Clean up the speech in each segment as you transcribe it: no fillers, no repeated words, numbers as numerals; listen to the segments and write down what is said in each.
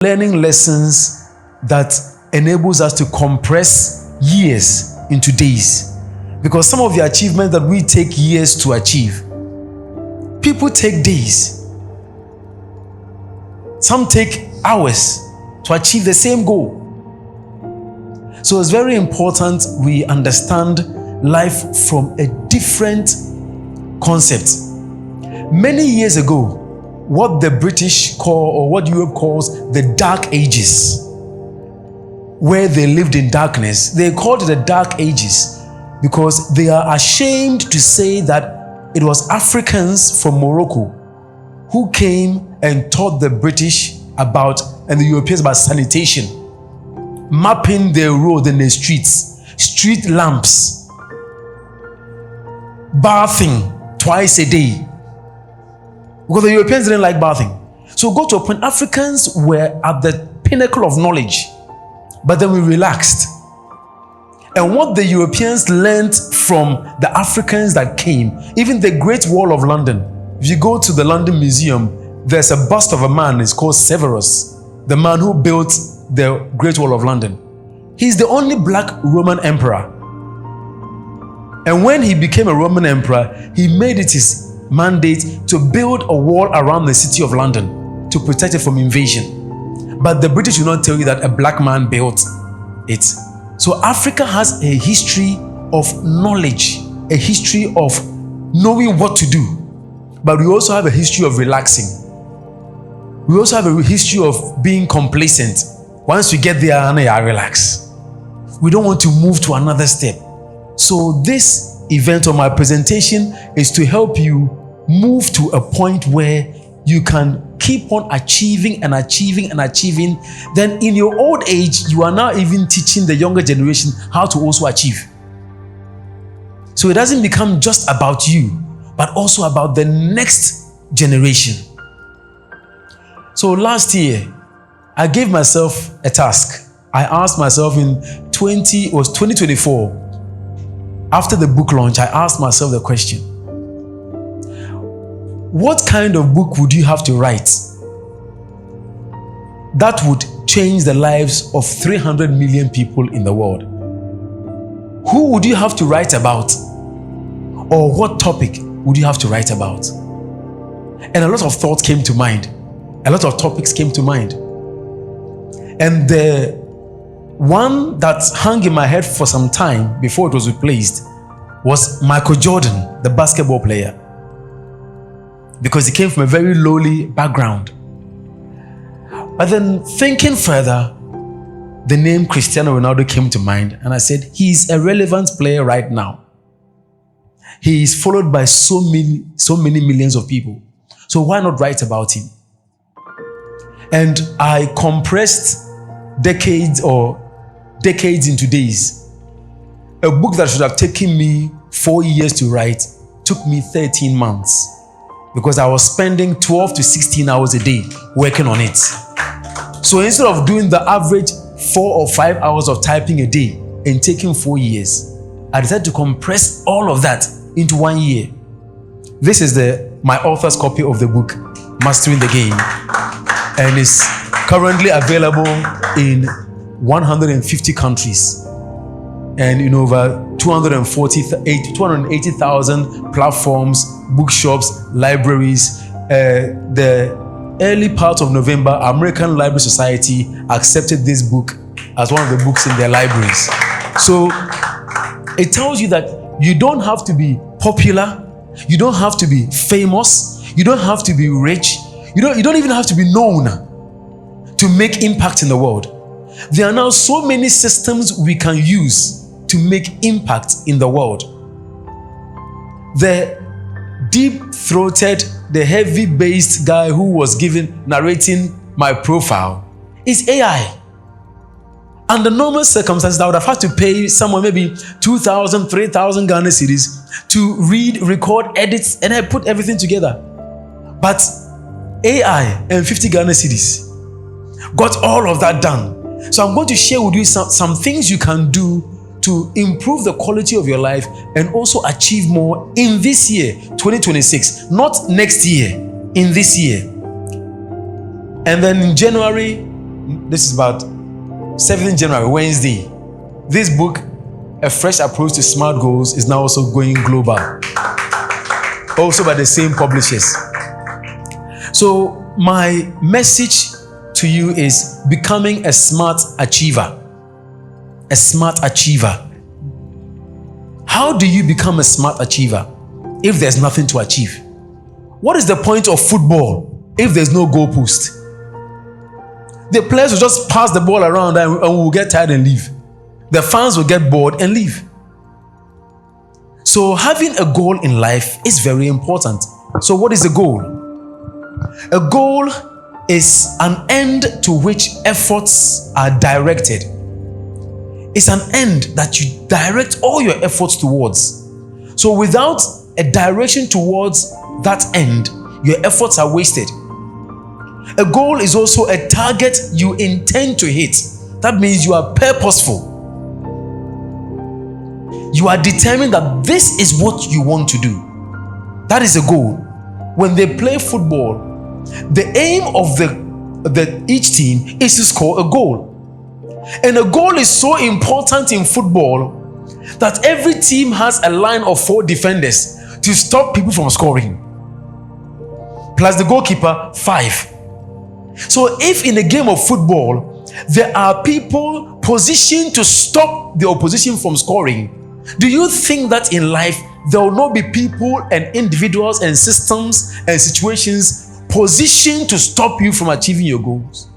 learning lessons that enables us to compress years into days. Because some of the achievements that we take years to achieve, people take days. Some take hours to achieve the same goal. So it's very important we understand life from a different concept. Many years ago, what the British call, or what Europe calls, the Dark Ages, where they lived in darkness, they called it the Dark Ages because they are ashamed to say that it was Africans from Morocco who came and taught the British about, and the Europeans, about sanitation, mapping their road and the streets, street lamps, bathing twice a day. Because the Europeans didn't like bathing. So go to a point, Africans were at the pinnacle of knowledge, but then we relaxed. And what the Europeans learned from the Africans that came, even the Great Wall of London, if you go to the London Museum, there's a bust of a man, it's called Severus, the man who built the Great Wall of London. He's the only black Roman emperor. And when he became a Roman emperor, he made it his mandate to build a wall around the city of London to protect it from invasion. But the British will not tell you that a black man built it. So Africa has a history of knowledge, a history of knowing what to do. But we also have a history of relaxing. We also have a history of being complacent. Once we get there, I relax. We don't want to move to another step. So this event or my presentation is to help you move to a point where you can keep on achieving and achieving and achieving. Then in your old age, you are now even teaching the younger generation how to also achieve. So it doesn't become just about you, but also about the next generation. So last year, I gave myself a task. I asked myself in 2024, after the book launch, I asked myself the question, what kind of book would you have to write that would change the lives of 300 million people in the world? Who would you have to write about? Or what topic would you have to write about? And a lot of thoughts came to mind. A lot of topics came to mind. And the one that hung in my head for some time before it was replaced was Michael Jordan, the basketball player. Because he came from a very lowly background. But then thinking further, the name Cristiano Ronaldo came to mind, and I said, he's a relevant player right now. He is followed by so many millions of people. So why not write about him? And I compressed decades into days. A book that should have taken me 4 years to write took me 13 months because I was spending 12 to 16 hours a day working on it. So instead of doing the average 4 or 5 hours of typing a day and taking 4 years, I decided to compress all of that into 1 year. This is my author's copy of the book, Mastering the Game, and it's currently available in 150 countries and in over 280,000 platforms, bookshops, libraries. The early part of November, American Library Society accepted this book as one of the books in their libraries. So it tells you that you don't have to be popular, you don't have to be famous, you don't have to be rich, you don't even have to be known to make impact in the world. There are now so many systems we can use to make impact in the world. The deep-throated, the heavy-based guy who was narrating my profile is AI. Under normal circumstances, I would have had to pay someone maybe 2,000, 3,000 Ghana cedis to read, record, edit, and I put everything together. But AI and 50 Ghana cedis got all of that done. So I'm going to share with you some things you can do to improve the quality of your life and also achieve more in this year, 2026, not next year, in this year. And then in January, this is about 17th January, Wednesday. This book, A Fresh Approach to Smart Goals, is now also going global. Also by the same publishers. So my message to you is becoming a smart achiever. A smart achiever. How do you become a smart achiever if there's nothing to achieve? What is the point of football if there's no goalpost? The players will just pass the ball around and we'll get tired and leave. The fans will get bored and leave. So having a goal in life is very important. So what is a goal? A goal is an end to which efforts are directed. It's an end that you direct all your efforts towards. So without a direction towards that end, your efforts are wasted. A goal is also a target you intend to hit. That means you are purposeful. You are determined that this is what you want to do. That is a goal. When they play football, the aim of each team is to score a goal. And a goal is so important in football that every team has a line of 4 defenders to stop people from scoring. Plus the goalkeeper, 5. So if in a game of football, there are people positioned to stop the opposition from scoring, do you think that in life there will not be people and individuals and systems and situations positioned to stop you from achieving your goals?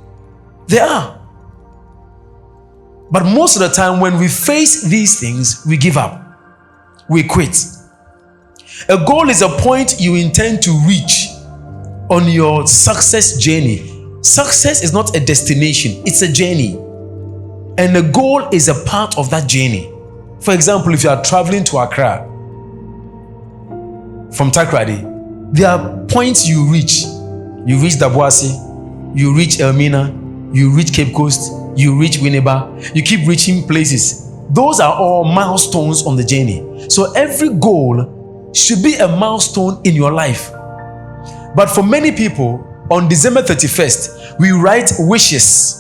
There are. But most of the time when we face these things, we give up. We quit. A goal is a point you intend to reach on your success journey. Success is not a destination, it's a journey. And the goal is a part of that journey. For example, if you are traveling to Accra from Takrady, there are points you reach. You reach Dabuasi, you reach Elmina, you reach Cape Coast, you reach Winneba, you keep reaching places. Those are all milestones on the journey. So every goal should be a milestone in your life. But for many people, on December 31st, we write wishes.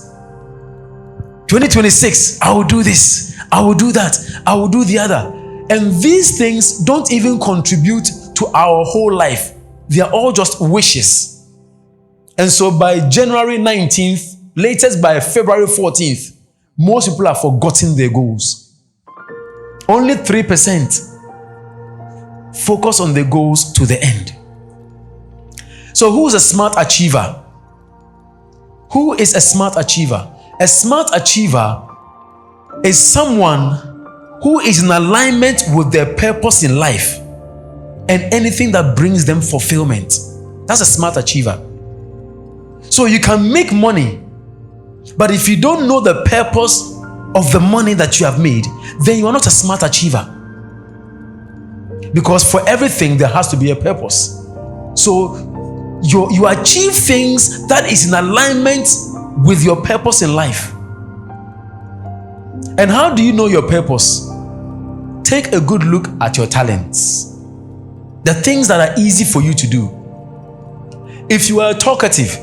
2026, I will do this, I will do that, I will do the other. And these things don't even contribute to our whole life. They are all just wishes. And so by January 19th, latest by February 14th, most people have forgotten their goals. Only 3% focus on the goals to the end. So who's a smart achiever? Who is a smart achiever? A smart achiever is someone who is in alignment with their purpose in life and anything that brings them fulfillment. That's a smart achiever. So you can make money, but if you don't know the purpose of the money that you have made, then you are not a smart achiever. Because for everything, there has to be a purpose. So you achieve things that is in alignment with your purpose in life. And how do you know your purpose? Take a good look at your talents. The things that are easy for you to do. If you are talkative,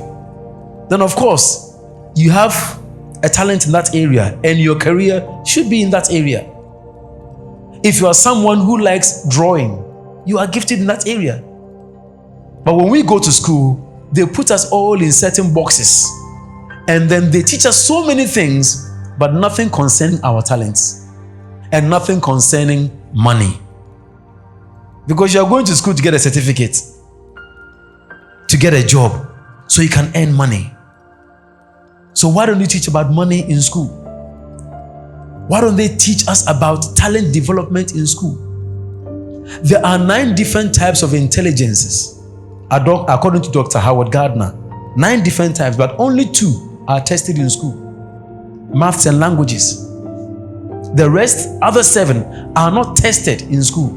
then of course, you have a talent in that area and your career should be in that area. If you are someone who likes drawing, you are gifted in that area. But when we go to school, they put us all in certain boxes. And then they teach us so many things, but nothing concerning our talents. And nothing concerning money. Because you are going to school to get a certificate, to get a job, so you can earn money. So why don't you teach about money in school? Why don't they teach us about talent development in school? There are 9 different types of intelligences. According to Dr. Howard Gardner, 9 different types, but only 2 are tested in school. Maths and languages. The rest, other 7, are not tested in school.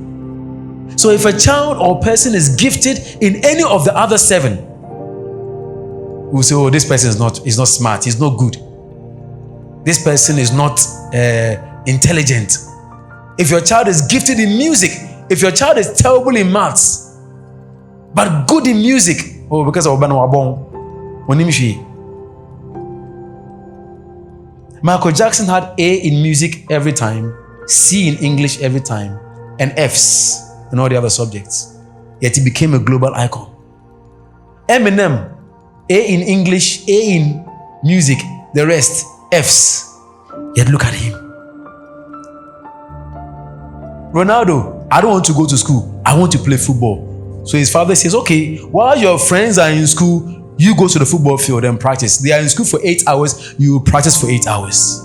So if a child or person is gifted in any of the other 7, we'll say, oh, this person is not smart, he's not good. This person is not intelligent. If your child is gifted in music, if your child is terrible in maths, but good in music, oh, because of Banson. Michael Jackson had A in music every time, C in English every time, and F's in all the other subjects. Yet he became a global icon. Eminem, A in English, A in music, the rest, F's. Yet look at him. Ronaldo, I don't want to go to school. I want to play football. So his father says, okay, while your friends are in school, you go to the football field and practice. They are in school for 8 hours, you practice for 8 hours.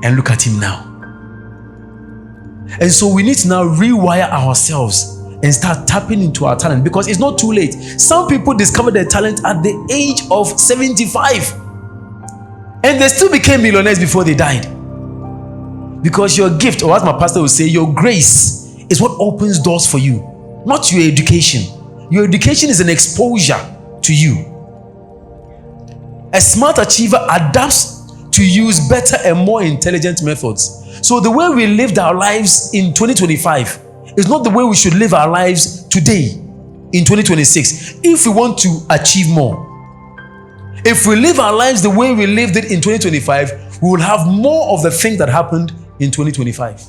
And look at him now. And so we need to now rewire ourselves and start tapping into our talent, because it's not too late. Some people discovered their talent at the age of 75. And they still became millionaires before they died. Because your gift, or as my pastor would say, your grace is what opens doors for you, not your education. Your education is an exposure to you. A smart achiever adapts to use better and more intelligent methods. So the way we lived our lives in 2025 is not the way we should live our lives today in 2026 if we want to achieve more. If we live our lives the way we lived it in 2025, we will have more of the thing that happened in 2025.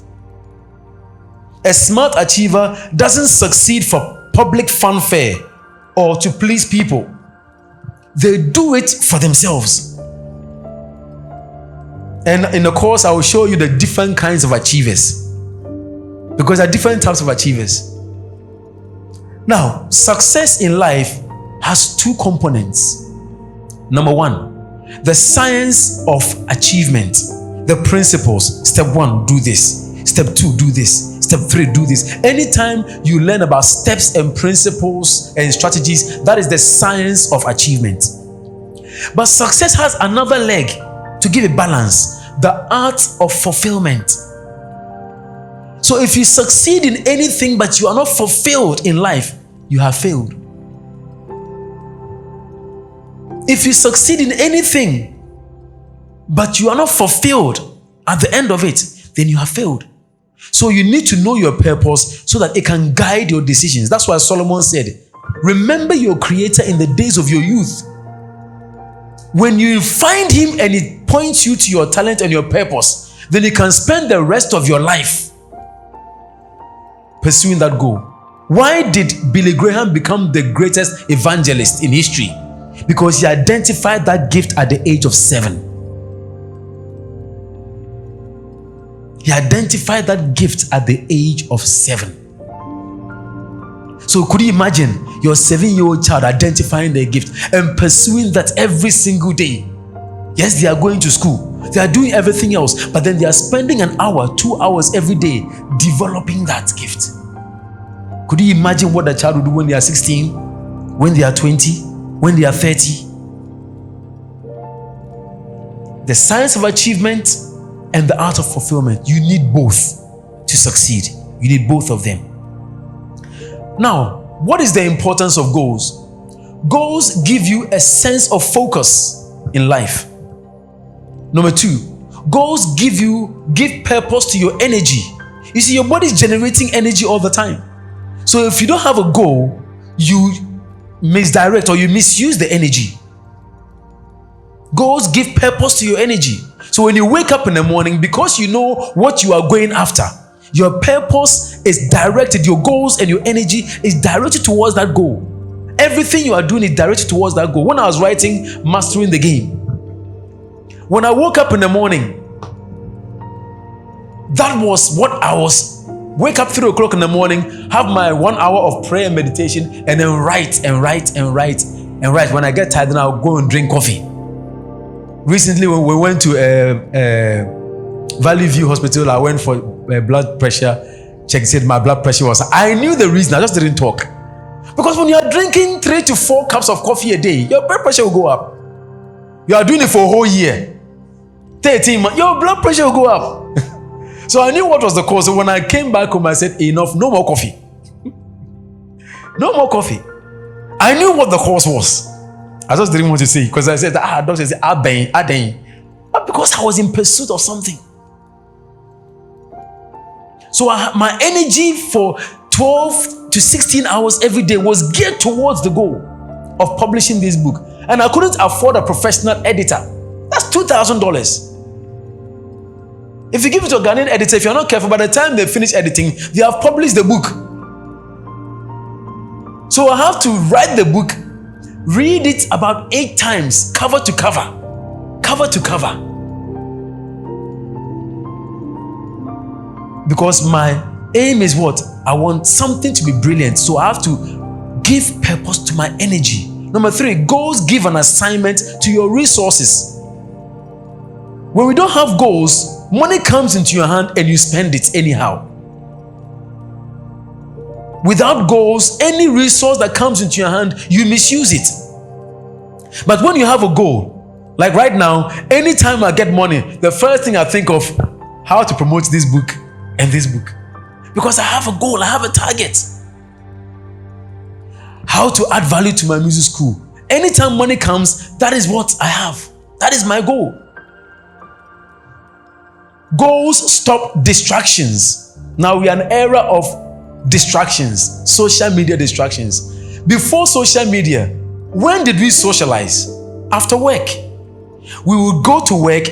A smart achiever doesn't succeed for public fanfare or to please people. They do it for themselves. And in the course, I will show you the different kinds of achievers, because there are different types of achievers. Now, success in life has two components. Number one, the science of achievement, the principles. Step 1, do this. Step 2, do this. Step 3, do this. Anytime you learn about steps and principles and strategies, that is the science of achievement. But success has another leg to give it balance, the art of fulfillment. So if you succeed in anything but you are not fulfilled in life, you have failed. If you succeed in anything but you are not fulfilled at the end of it, then you have failed. So you need to know your purpose so that it can guide your decisions. That's why Solomon said, remember your Creator in the days of your youth. When you find Him and it points you to your talent and your purpose, then you can spend the rest of your life pursuing that goal. Why did Billy Graham become the greatest evangelist in history? Because he identified that gift at the age of 7. He identified that gift at the age of 7. So could you imagine your 7-year-old child identifying their gift and pursuing that every single day? Yes, they are going to school. They are doing everything else, but then they are spending an hour, 2 hours every day developing that gift. Could you imagine what the child will do when they are 16, when they are 20, when they are 30? The science of achievement and the art of fulfillment. You need both to succeed. You need both of them. Now, what is the importance of goals? Goals give you a sense of focus in life. Number 2, goals give purpose to your energy. You see, your body is generating energy all the time. So if you don't have a goal, you misdirect or you misuse the energy. Goals give purpose to your energy. So when you wake up in the morning, because you know what you are going after, your purpose is directed, your goals and your energy is directed towards that goal. Everything you are doing is directed towards that goal. When I was writing Mastering the Game, when I woke up in the morning, that was what I was. Wake up 3 o'clock in the morning, have my 1 hour of prayer and meditation, and then write and write and write and write. When I get tired, then I'll go and drink coffee. Recently, when we went to Valley View Hospital, I went for blood pressure check. Said my blood pressure was. I knew the reason. I just didn't talk. Because when you are drinking 3 to 4 cups of coffee a day, your blood pressure will go up. You are doing it for a whole year, 13 months, your blood pressure will go up. So I knew what was the cause. So when I came back home, I said, enough, no more coffee. No more coffee. I knew what the cause was. I just didn't want to say, because I said, doctor said, but because I was in pursuit of something. So my energy for 12 to 16 hours every day was geared towards the goal of publishing this book. And I couldn't afford a professional editor. Just $2,000. If you give it to a Ghanaian editor, if you're not careful, by the time they finish editing, they have published the book. So I have to write the book, read it about 8 times, cover to cover. Cover to cover. Because my aim is what? I want something to be brilliant. So I have to give purpose to my energy. Number 3, goals give an assignment to your resources. When we don't have goals, money comes into your hand and you spend it anyhow. Without goals, any resource that comes into your hand, you misuse it. But when you have a goal, like right now, anytime I get money, the first thing I think of, how to promote this book and this book. Because I have a goal, I have a target. How to add value to my music school. Anytime money comes, that is what I have. That is my goal. Goals stop distractions. Now we are in an era of distractions, social media distractions. Before social media, when did we socialize? After work. We would go to work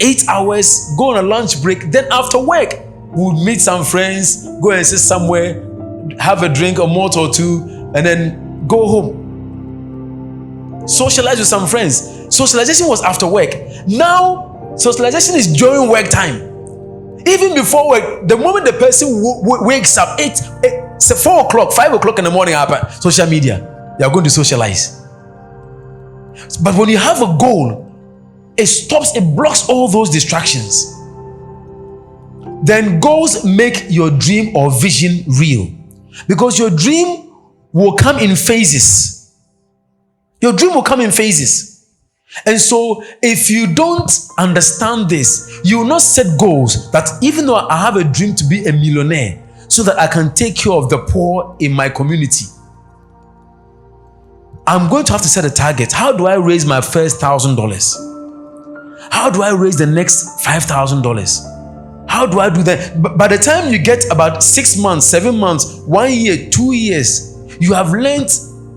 8 hours, go on a lunch break. Then after work, we would meet some friends, go and sit somewhere, have a drink, a malt or two, and then go home. Socialize with some friends. Socialization was after work. Now, socialization is during work time. Even before work, the moment the person wakes up, 4 o'clock, 5 o'clock in the morning, social media, they are going to socialize. But when you have a goal, it blocks all those distractions. Then goals make your dream or vision real. Because your dream will come in phases. Your dream will come in phases. And so, if you don't understand this, you will not set goals that even though I have a dream to be a millionaire, so that I can take care of the poor in my community, I'm going to have to set a target. How do I raise my first $1,000? How do I raise the next $5,000? How do I do that? By the time you get about 6 months, 7 months, 1 year, 2 years, you have learned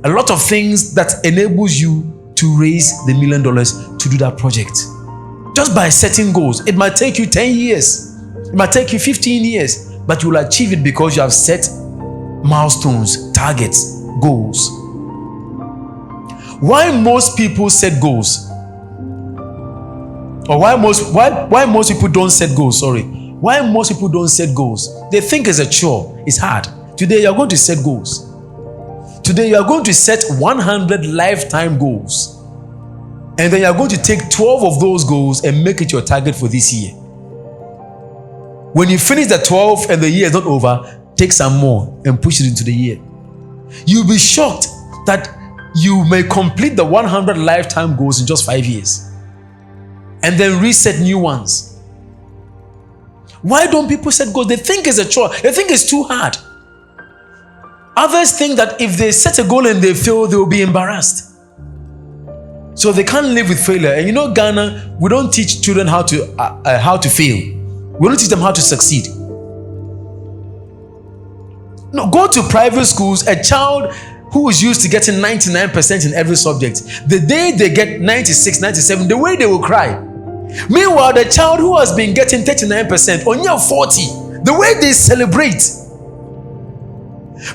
a lot of things that enables you to raise the $1 million to do that project. Just by setting goals. It might take you 10 years. It might take you 15 years. But you will achieve it because you have set milestones, targets, goals. Why most people set goals? Or why most people don't set goals? Why most people don't set goals? They think it's a chore. It's hard. Today you are going to set goals. Today you are going to set 100 lifetime goals. And then you are going to take 12 of those goals and make it your target for this year. When you finish the 12 and the year is not over, take some more and push it into the year. You'll be shocked that you may complete the 100 lifetime goals in just 5 years. And then reset new ones. Why don't people set goals? They think it's a chore. They think it's too hard. Others think that if they set a goal and they fail, they will be embarrassed. So they can't live with failure. And you know, Ghana, we don't teach children how to fail. We don't teach them how to succeed. No, go to private schools. A child who is used to getting 99% in every subject, the day they get 96, 97, the way they will cry. Meanwhile, the child who has been getting 39%, on year 40, the way they celebrate.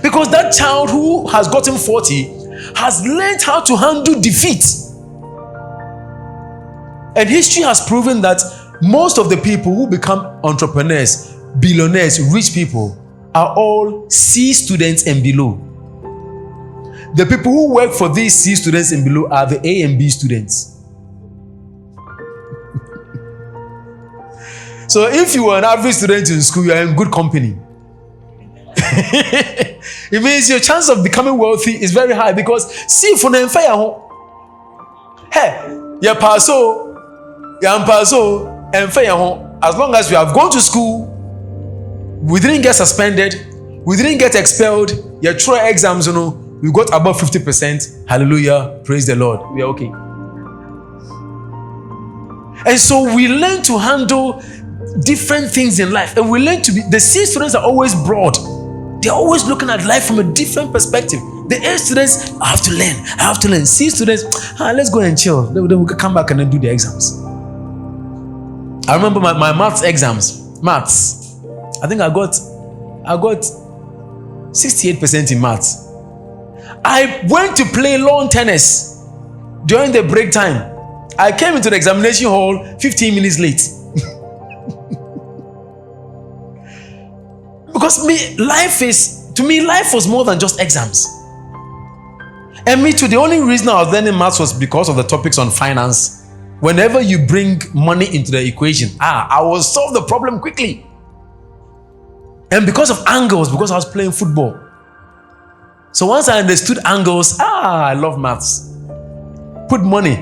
Because that child who has gotten 40 has learned how to handle defeat. And history has proven that most of the people who become entrepreneurs, billionaires, rich people, are all C students and below. The people who work for these C students and below are the A and B students. So if you are an average student in school, you are in good company. It means your chance of becoming wealthy is very high because see for the fire home. Hey, you pass and fire home. As long as you have gone to school, we didn't get suspended, we didn't get expelled, your trial exams, we got above 50%. Hallelujah, praise the Lord. We are okay. And so we learn to handle different things in life, and we learn to be, the C students are always broad. They're always looking at life from a different perspective. The A students, I have to learn. C students, let's go and chill. Then we can come back and then do the exams. I remember my maths exams. I think I got 68% in maths. I went to play lawn tennis during the break time. I came into the examination hall 15 minutes late. Because life was more than just exams. And me too, the only reason I was learning maths was because of the topics on finance. Whenever you bring money into the equation, I will solve the problem quickly. And because of angles, because I was playing football. So once I understood angles, I love maths. Put money.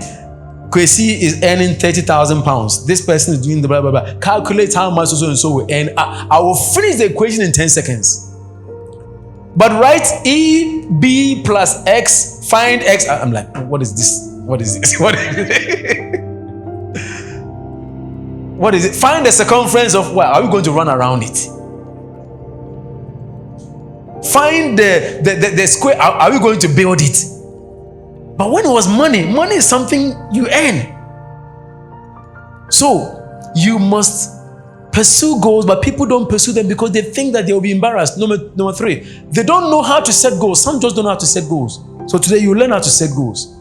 Kwesi is earning 30,000 pounds. This person is doing the blah, blah, blah. Calculate how much so and so will earn. I will finish the equation in 10 seconds. But write E, B plus X, find X. I'm like, what is this? What is this? What is it? What is it? Find the circumference of what? Are we going to run around it? Find the square. Are we going to build it? But when it was money is something you earn. So you must pursue goals, but people don't pursue them because they think that they will be embarrassed. Number 3, they don't know how to set goals. Some just don't know how to set goals. So today you learn how to set goals.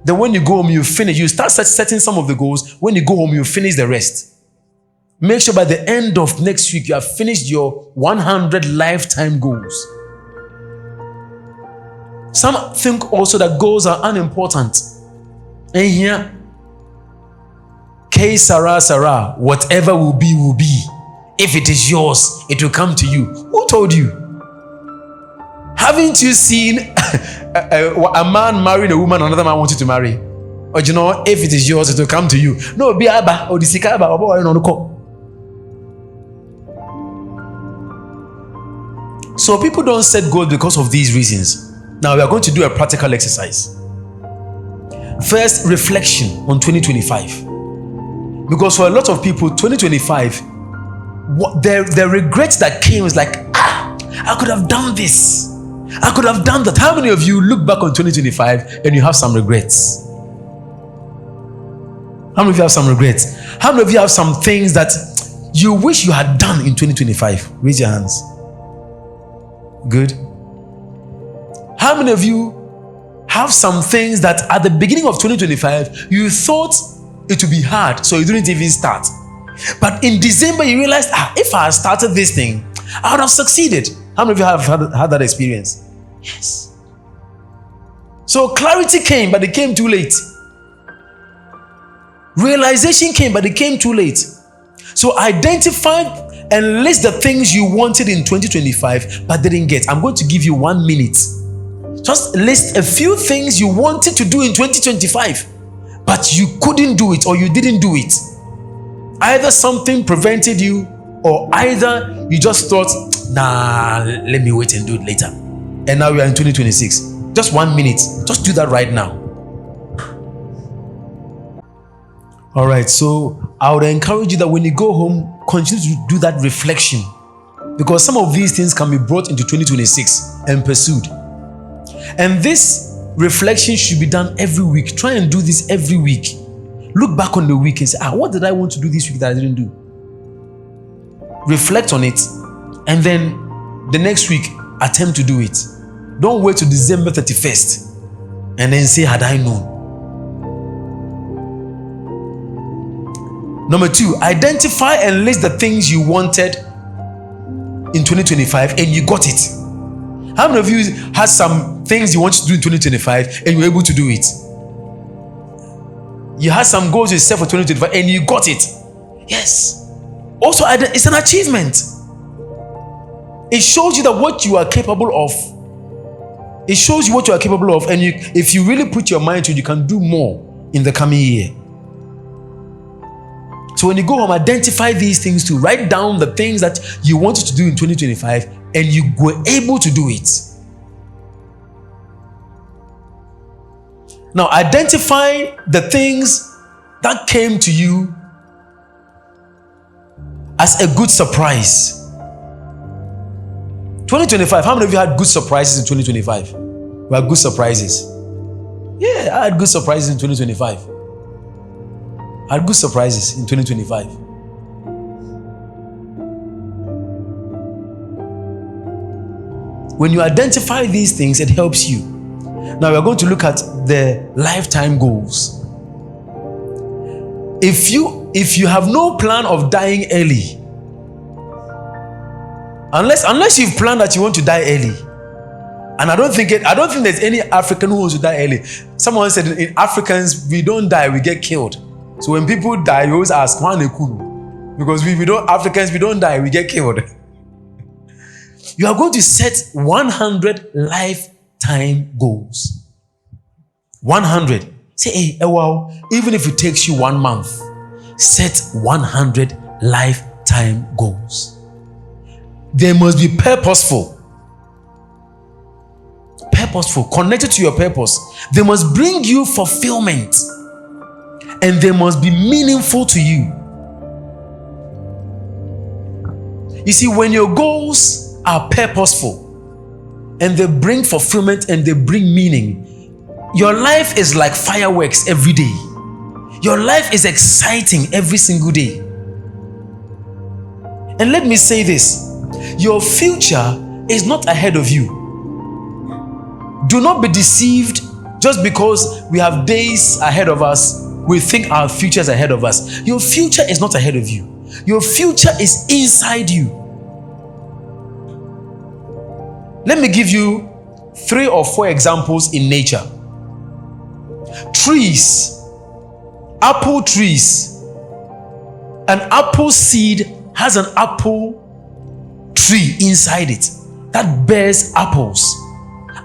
Then when you go home, you finish. You start setting some of the goals. When you go home, you finish the rest. Make sure by the end of next week, you have finished your 100 lifetime goals. Some think also that goals are unimportant. And here, K Sarah Sarah, whatever will be, will be. If it is yours, it will come to you. Who told you? Haven't you seen a man marrying a woman another man wanted to marry? Or you know, if it is yours, it will come to you. No, be aba or the sikaba or So people don't set goals because of these reasons. Now we are going to do a practical exercise. First, reflection on 2025. Because for a lot of people, 2025, the regret that came was like, I could have done this. I could have done that. How many of you look back on 2025 and you have some regrets? How many of you have some regrets? How many of you have some things that you wish you had done in 2025? Raise your hands. Good. How many of you have some things that at the beginning of 2025 you thought it would be hard, so you didn't even start? But in December you realized, if I had started this thing, I would have succeeded. How many of you have had that experience? Yes. So clarity came, but it came too late. Realization came, but it came too late. So identify and list the things you wanted in 2025 but didn't get. I'm going to give you 1 minute. Just list a few things you wanted to do in 2025 but you couldn't do it or you didn't do it. Either something prevented you or either you just thought, let me wait and do it later. And now we are in 2026. Just 1 minute. Just do that right now. All right, so I would encourage you that when you go home, continue to do that reflection, because some of these things can be brought into 2026 and pursued. And this reflection should be done every week. Try and do this every week. Look back on the week and say, what did I want to do this week that I didn't do? Reflect on it, and then the next week, attempt to do it. Don't wait till December 31st and then say, had I known. Number 2, identify and list the things you wanted in 2025 and you got it. How many of you had some things you wanted to do in 2025 and you were able to do it? You had some goals you set for 2025 and you got it. Yes. Also, it's an achievement. It shows you that what you are capable of. It shows you what you are capable of, and if you really put your mind to it, you can do more in the coming year. So when you go home, identify these things too. Write down the things that you wanted to do in 2025 and you were able to do it. Now, identify the things that came to you as a good surprise. 2025, how many of you had good surprises in 2025? We had good surprises. Yeah, I had good surprises in 2025. I had good surprises in 2025. When you identify these things, it helps you. Now we are going to look at the lifetime goals. If you have no plan of dying early, unless you've planned that you want to die early, and I don't think there's any African who wants to die early. Someone said in Africans we don't die, we get killed. So when people die, you always ask, because we don't die, we get killed. You are going to set 100 lifetime goals. 100. Say, hey, wow, even if it takes you 1 month, set 100 lifetime goals. They must be purposeful. Purposeful, connected to your purpose. They must bring you fulfillment. And they must be meaningful to you. You see, when your goals are purposeful and they bring fulfillment and they bring meaning, your life is like fireworks every day. Your life is exciting every single day. And let me say this, your future is not ahead of you. Do not be deceived just because we have days ahead of us. We think our future is ahead of us. Your future is not ahead of you. Your future is inside you. Let me give you 3 or 4 examples in nature. Trees, apple trees. An apple seed has an apple tree inside it that bears apples.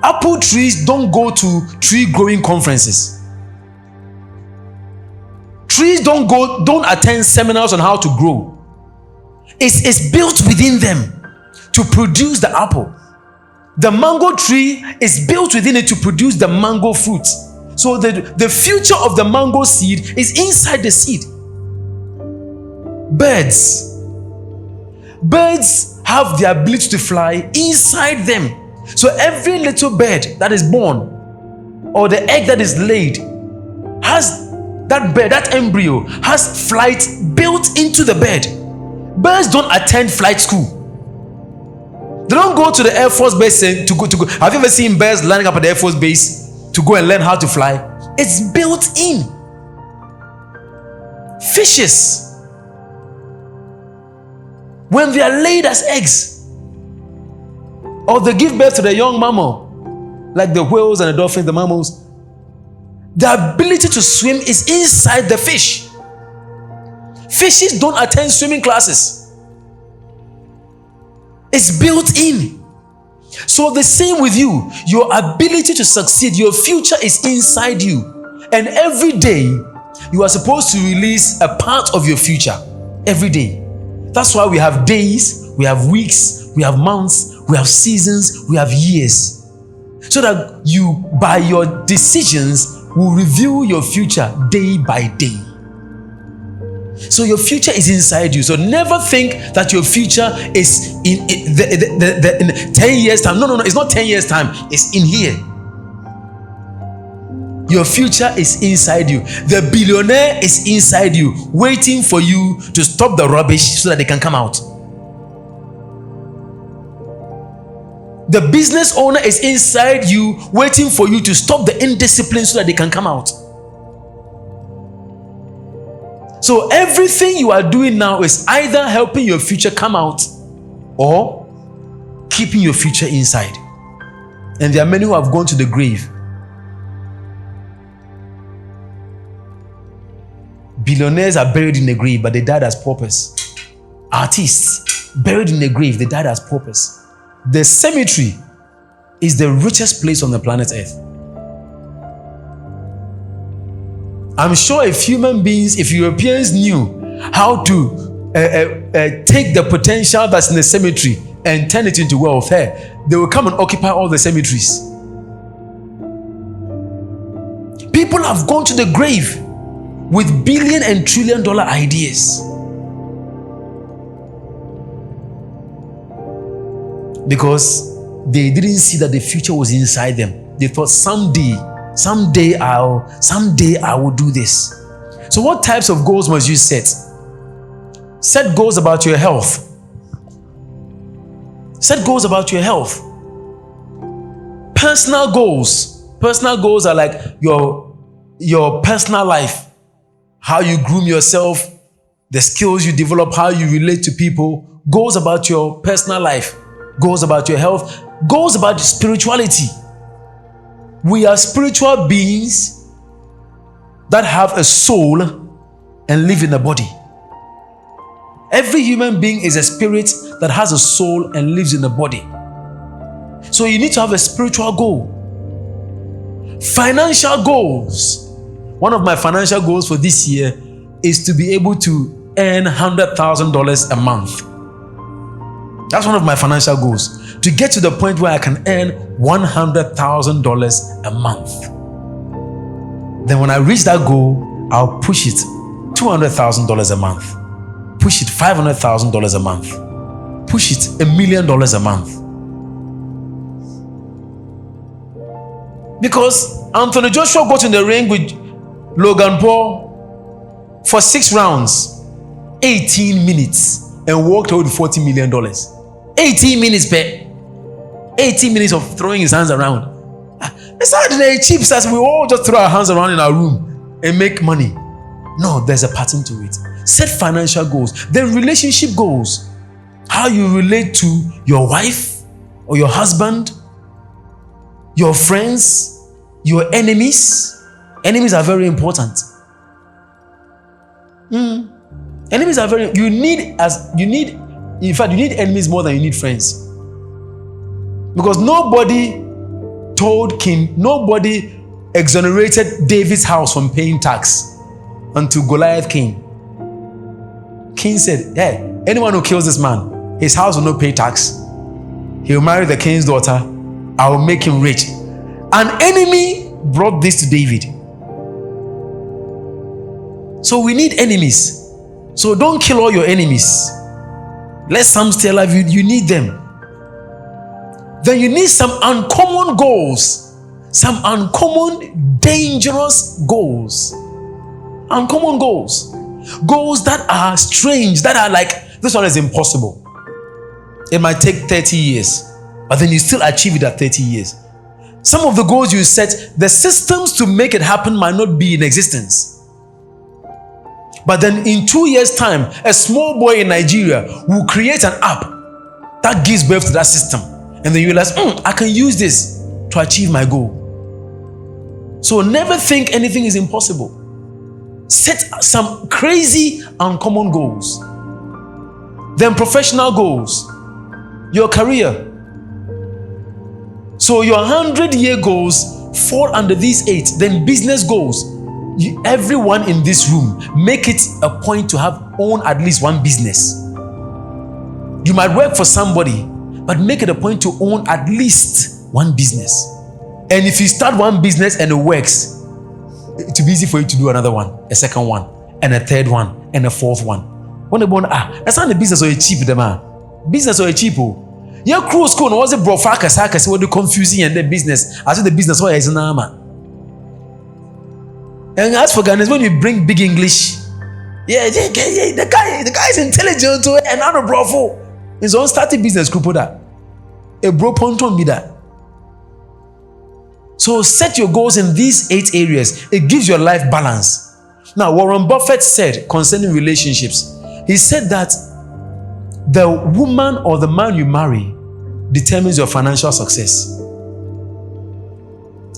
Apple trees don't go to tree growing conferences. Trees don't attend seminars on how to grow. It's built within them to produce the apple. The mango tree is built within it to produce the mango fruit. So the future of the mango seed is inside the seed. Birds have the ability to fly inside them. So every little bird that is born or the egg that is laid has that embryo has flight built into the bird. Birds don't attend flight school. They don't go to the Air Force base to go. Have you ever seen birds lining up at the Air Force base to go and learn how to fly? It's built in. Fishes, when they are laid as eggs, or they give birth to the young mammal, like the whales and the dolphins, the mammals, the ability to swim is inside the fish. Fishes don't attend swimming classes. It's built in. So the same with you. Your ability to succeed, your future is inside you. And every day, you are supposed to release a part of your future. Every day. That's why we have days, we have weeks, we have months, we have seasons, we have years. So that you, by your decisions, will reveal your future day by day. So your future is inside you. So never think that your future is in 10 years time. No, it's not 10 years time. It's in here. Your future is inside you. The billionaire is inside you, waiting for you to stop the rubbish so that they can come out. The business owner is inside you, waiting for you to stop the indiscipline so that they can come out. So everything you are doing now is either helping your future come out or keeping your future inside. And there are many who have gone to the grave. Billionaires are buried in the grave, but they died as paupers. Artists buried in the grave, they died as paupers. The cemetery is the richest place on the planet Earth. I'm sure if Europeans knew how to take the potential that's in the cemetery and turn it into wealth, they will come and occupy all the cemeteries. People have gone to the grave with billion and trillion dollar ideas. Because they didn't see that the future was inside them. they thought someday I will do this. So what types of goals must you set? Set goals about your health. Set goals about your health. Personal goals. Personal goals are like your personal life. How you groom yourself, the skills you develop, how you relate to people. Goals about your personal life. Goals about your health. Goals about spirituality. We are spiritual beings that have a soul and live in a body. Every human being is a spirit that has a soul and lives in a body. So you need to have a spiritual goal. Financial goals. One of my financial goals for this year is to be able to earn $100,000 a month. That's one of my financial goals. To get to the point where I can earn $100,000 a month. Then when I reach that goal, I'll push it $200,000 a month. Push it $500,000 a month. Push it $1 million a month. Because Anthony Joshua got in the ring with Logan Paul for 6 rounds, 18 minutes, and walked away with $40 million. 18 minutes, per 18 minutes of throwing his hands around. It's not cheap, as we all just throw our hands around in our room and make money. No, there's a pattern to it. Set financial goals. Then relationship goals. How you relate to your wife or your husband, your friends, your enemies. Enemies are very important. Enemies are very, you need enemies more than you need friends. Because nobody exonerated David's house from paying tax until Goliath came. King said, hey, anyone who kills this man, his house will not pay tax. He will marry the king's daughter. I will make him rich. An enemy brought this to David. So we need enemies. So don't kill all your enemies. Let some stay alive. You need them. Then you need some uncommon goals. Some uncommon, dangerous goals. Uncommon goals. Goals that are strange, that are like, this one is impossible. It might take 30 years, but then you still achieve it at 30 years. Some of the goals you set, the systems to make it happen might not be in existence. But then in 2 years' time, a small boy in Nigeria will create an app that gives birth to that system. And then you realize, I can use this to achieve my goal. So never think anything is impossible. Set some crazy, uncommon goals. Then professional goals. Your career. So your 100-year goals fall under these 8. Then business goals. Everyone in this room, make it a point to own at least one business. You might work for somebody, but make it a point to own at least one business. And if you start one business and it works, it will be easy for you to do another one, a second one, and a third one, and a fourth one. When they born, that's not the business or a cheap man. Business or a cheap. Your crew school was a brofaka, what the confusing and the business. I said the business or is an armor. And as for Ghanaians, when you bring big English, the guy is intelligent to another brofo. His own starting business group that. A bro ponton me that. So set your goals in these 8 areas. It gives your life balance. Now, Warren Buffett said concerning relationships, he said that the woman or the man you marry determines your financial success.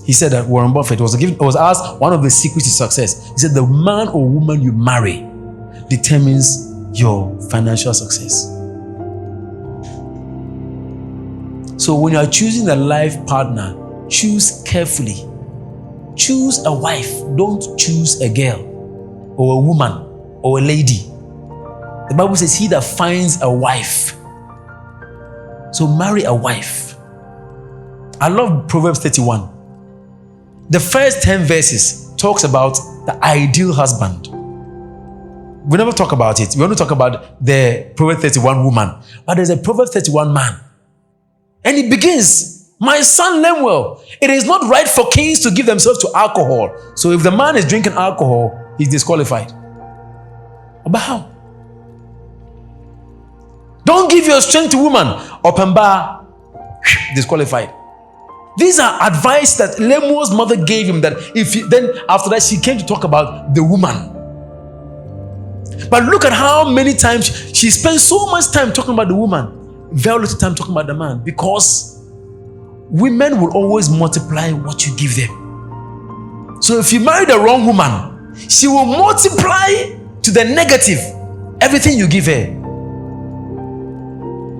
He said that Warren Buffett was asked one of the secrets to success. He said the man or woman you marry determines your financial success. So when you are choosing a life partner, choose carefully. Choose a wife. Don't choose a girl or a woman or a lady. The Bible says he that finds a wife. So marry a wife. I love Proverbs 31. The first 10 verses talks about the ideal husband. We never talk about it. We only talk about the Proverbs 31 woman. But there's a Proverbs 31 man. And it begins, My son Lemuel, it is not right for kings to give themselves to alcohol. So if the man is drinking alcohol, he's disqualified. But how? Don't give your strength to woman. Open bar, disqualified. These are advice that Lemuel's mother gave him, that then after that she came to talk about the woman. But look at how many times she spent so much time talking about the woman, very little time talking about the man, because women will always multiply what you give them. So if you marry the wrong woman, she will multiply to the negative everything you give her.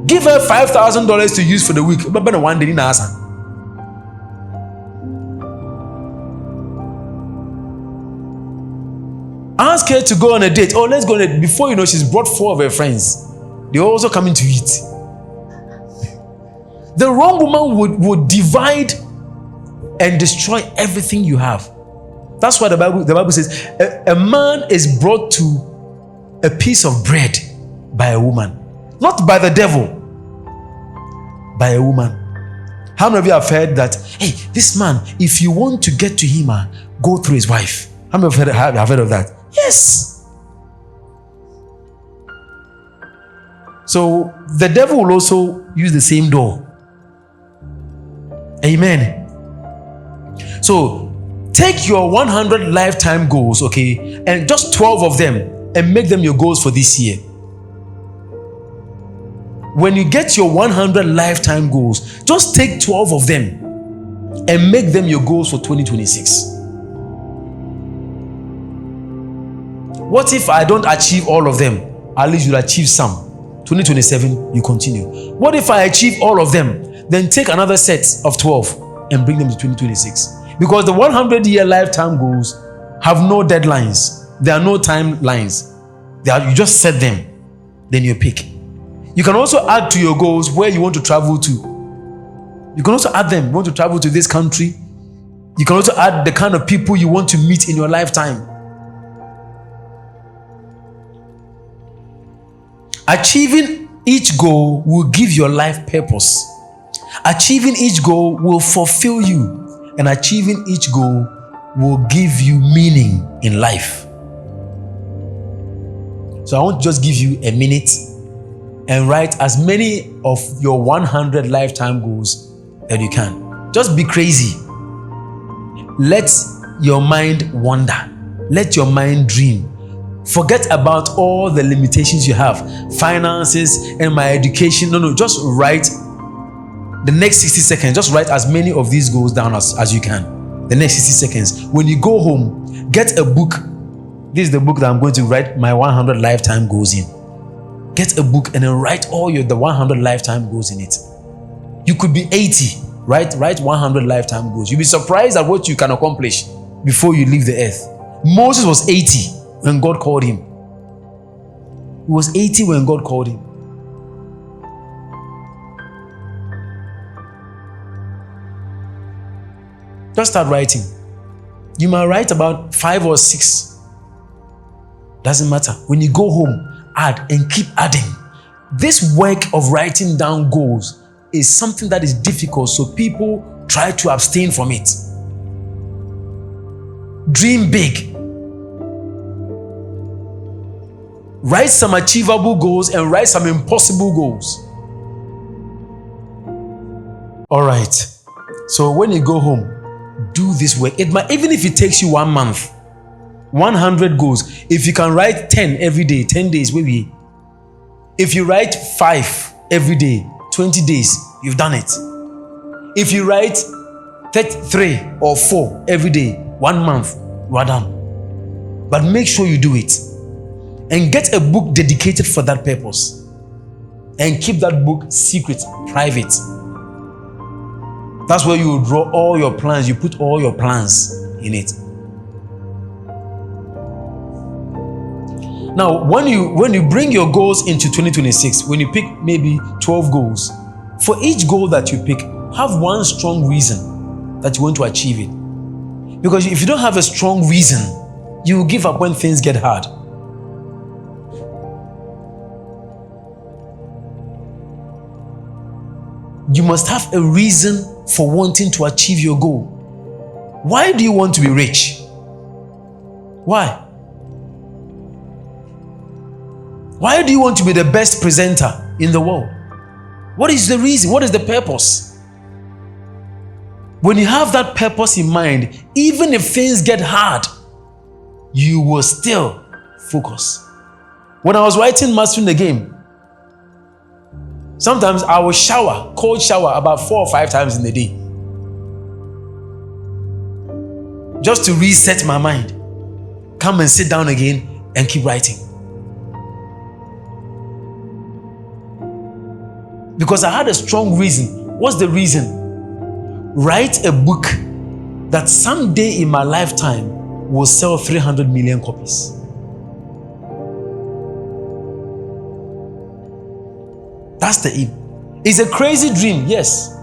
Give her $5,000 to use for the week. But one day, ask her to go on a date. Oh, let's go on a date. Before you know, she's brought 4 of her friends. They're also coming to eat. The wrong woman would divide and destroy everything you have. That's why the Bible says a man is brought to a piece of bread by a woman. Not by the devil, by a woman. How many of you have heard that, hey, this man, if you want to get to him, go through his wife? How many of you have heard of that? Yes. So the devil will also use the same door. Amen. So take your 100 lifetime goals, okay, and just 12 of them, and make them your goals for this year. When you get your 100 lifetime goals, just take 12 of them and make them your goals for 2026. What if I don't achieve all of them? At least you'll achieve some. 2027, you continue. What if I achieve all of them? Then take another set of 12 and bring them to 2026. Because the 100-year lifetime goals have no deadlines. There are no timelines. You just set them, then you pick. You can also add to your goals where you want to travel to. You can also add them. You want to travel to this country. You can also add the kind of people you want to meet in your lifetime. Achieving each goal will give your life purpose. Achieving each goal will fulfill you, and achieving each goal will give you meaning in life. So I want to just give you a minute and write as many of your 100 lifetime goals that you can. Just be crazy. Let your mind wander. Let your mind dream. Forget about all the limitations you have, finances and my education. No, just write the next 60 seconds. Just write as many of these goals down as you can. The next 60 seconds. When you go home, get a book. This is the book that I'm going to write my 100 lifetime goals in. Get a book and then write all the 100 lifetime goals in it. You could be 80, right? Write 100 lifetime goals. You'll be surprised at what you can accomplish before you leave the earth. Moses was 80 when God called him. He was 80 when God called him. Just start writing. You might write about 5 or 6. Doesn't matter. When you go home, add and keep adding. This work of writing down goals is something that is difficult, so people try to abstain from it. Dream big. Write some achievable goals and write some impossible goals. All right. So when you go home, do this work. It might, even if it takes you 1 month, 100 goals. If you can write 10 every day, 10 days, maybe. If you write 5 every day, 20 days, you've done it. If you write 3 or 4 every day, 1 month, you are done. But make sure you do it. And get a book dedicated for that purpose. And keep that book secret, private. That's where you draw all your plans. You put all your plans in it. Now, when you bring your goals into 2026, when you pick maybe 12 goals, for each goal that you pick, have one strong reason that you want to achieve it. Because if you don't have a strong reason, you will give up when things get hard. You must have a reason for wanting to achieve your goal. Why do you want to be rich? Why? Why do you want to be the best presenter in the world? What is the reason? What is the purpose? When you have that purpose in mind, even if things get hard, you will still focus. When I was writing Mastering the Game, sometimes I will shower, cold shower, about 4 or 5 times in a day. Just to reset my mind. Come and sit down again and keep writing. Because I had a strong reason. What's the reason? Write a book that someday in my lifetime will sell 300 million copies. That's the aim. It's a crazy dream, yes.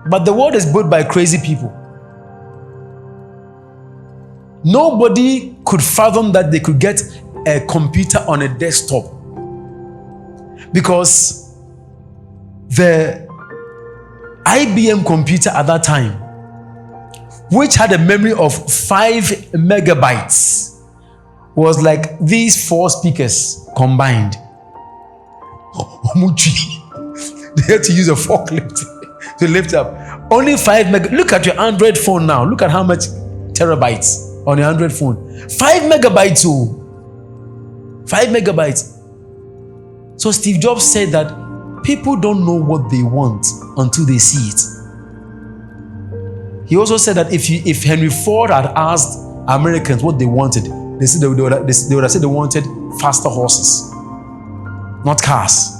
But the world is built by crazy people. Nobody could fathom that they could get a computer on a desktop, because the IBM computer at that time, which had a memory of 5 megabytes, was like these 4 speakers combined. They had to use a forklift to lift up. Only 5 meg. Look at your Android phone now. Look at how much terabytes on your Android phone. 5 megabytes. Oh, 5 megabytes. So Steve Jobs said that people don't know what they want until they see it. He also said that if Henry Ford had asked Americans what they wanted, they would have said they wanted faster horses, not cars.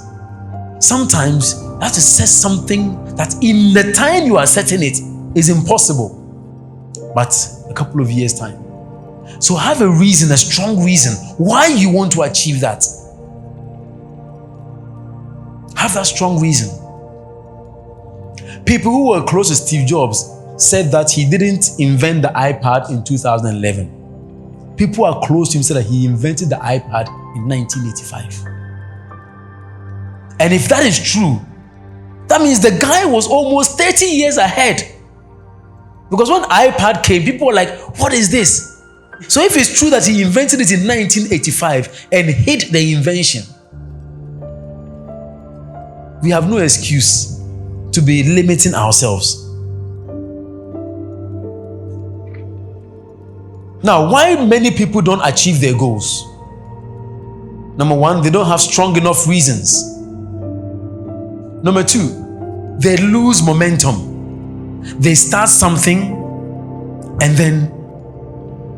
Sometimes you have to set something that in the time you are setting it is impossible, but a couple of years' time. So have a reason, a strong reason why you want to achieve that. Have that strong reason. People who were close to Steve Jobs said that he didn't invent the iPad in 2011. People who are close to him said that he invented the iPad in 1985. And if that is true, that means the guy was almost 30 years ahead. Because when iPad came, people were like, what is this? So if it's true that he invented it in 1985 and hid the invention, we have no excuse to be limiting ourselves. Now, why many people don't achieve their goals? Number 1, they don't have strong enough reasons. Number 2, they lose momentum. They start something and then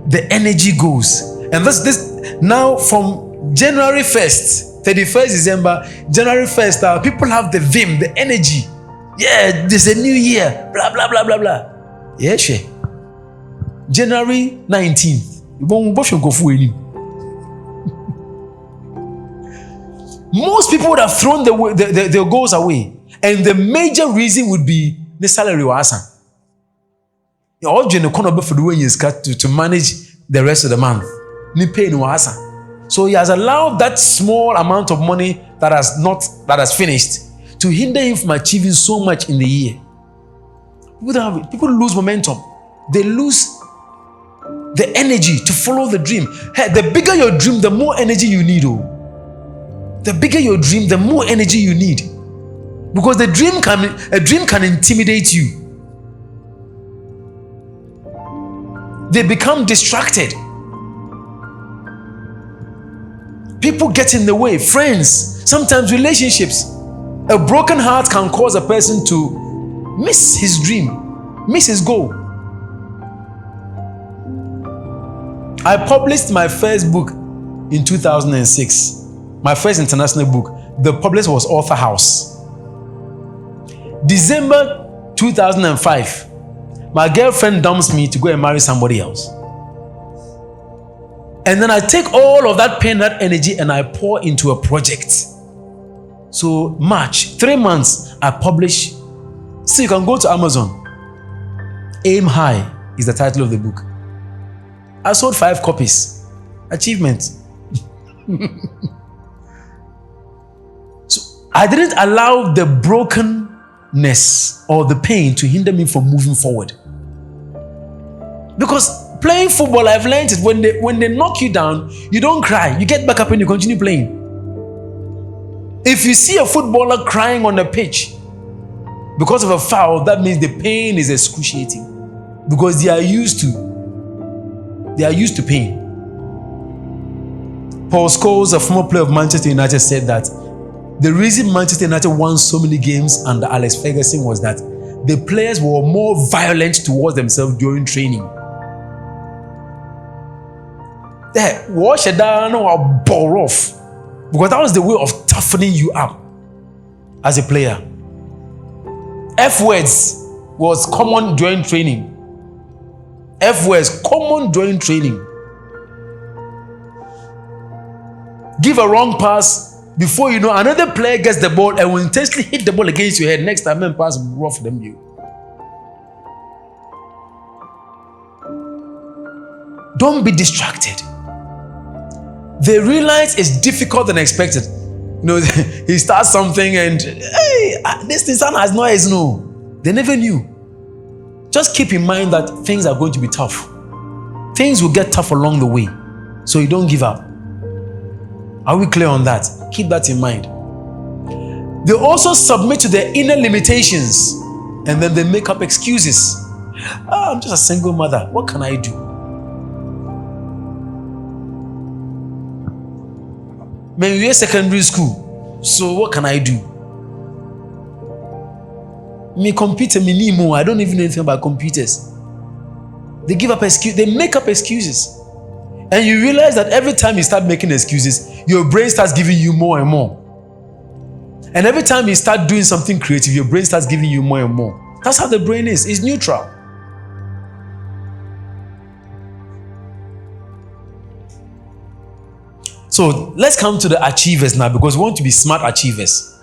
the energy goes. And this now from January 1st, 31st December, January 1st, people have the vim, the energy. Yeah, there's a new year, blah, blah, blah, blah, blah. Yeah, sure. January 19th. Most people would have thrown their goals away. And the major reason would be the salary was to manage the rest of the month. So he has allowed that small amount of money that has finished to hinder him from achieving so much in the year. People lose momentum. They lose the energy to follow the dream. Hey, the bigger your dream, the more energy you need. The bigger your dream, the more energy you need. Because a dream can intimidate you. They become distracted. People get in the way. Friends, sometimes relationships. A broken heart can cause a person to miss his dream, miss his goal. I published my first book in 2006. My first international book. The publisher was Author House. December 2005, my girlfriend dumps me to go and marry somebody else. And then I take all of that pain, that energy, and I pour into a project. So March, 3 months, I publish. So you can go to Amazon. Aim High is the title of the book. I sold 5 copies. Achievement. So I didn't allow the broken or the pain to hinder me from moving forward. Because playing football, I've learned it, when they knock you down, you don't cry. You get back up and you continue playing. If you see a footballer crying on the pitch because of a foul, that means the pain is excruciating, because they are used to pain. Paul Scholes, a former player of Manchester United, said that the reason Manchester United won so many games under Alex Ferguson was that the players were more violent towards themselves during training. They wash it down or bore off, because that was the way of toughening you up as a player. F words was common during training. F words common during training. Give a wrong pass, before you know, another player gets the ball and will intensely hit the ball against your head. Next time, man, pass rough than you. Don't be distracted. They realize it's difficult than expected. You know, he starts something and, hey, this son has no eyes. No, they never knew. Just keep in mind that things are going to be tough. Things will get tough along the way, so you don't give up. Are we clear on that? Keep that in mind. They also submit to their inner limitations, and then they make up excuses. I'm just a single mother. What can I do? Maybe we're secondary school, so what can I do? Me computer, me Nemo. I don't even know anything about computers. They give up excuses. They make up excuses. And you realize that every time you start making excuses, your brain starts giving you more and more. And every time you start doing something creative, your brain starts giving you more and more. That's how the brain is. It's neutral. So let's come to the achievers now, because we want to be smart achievers.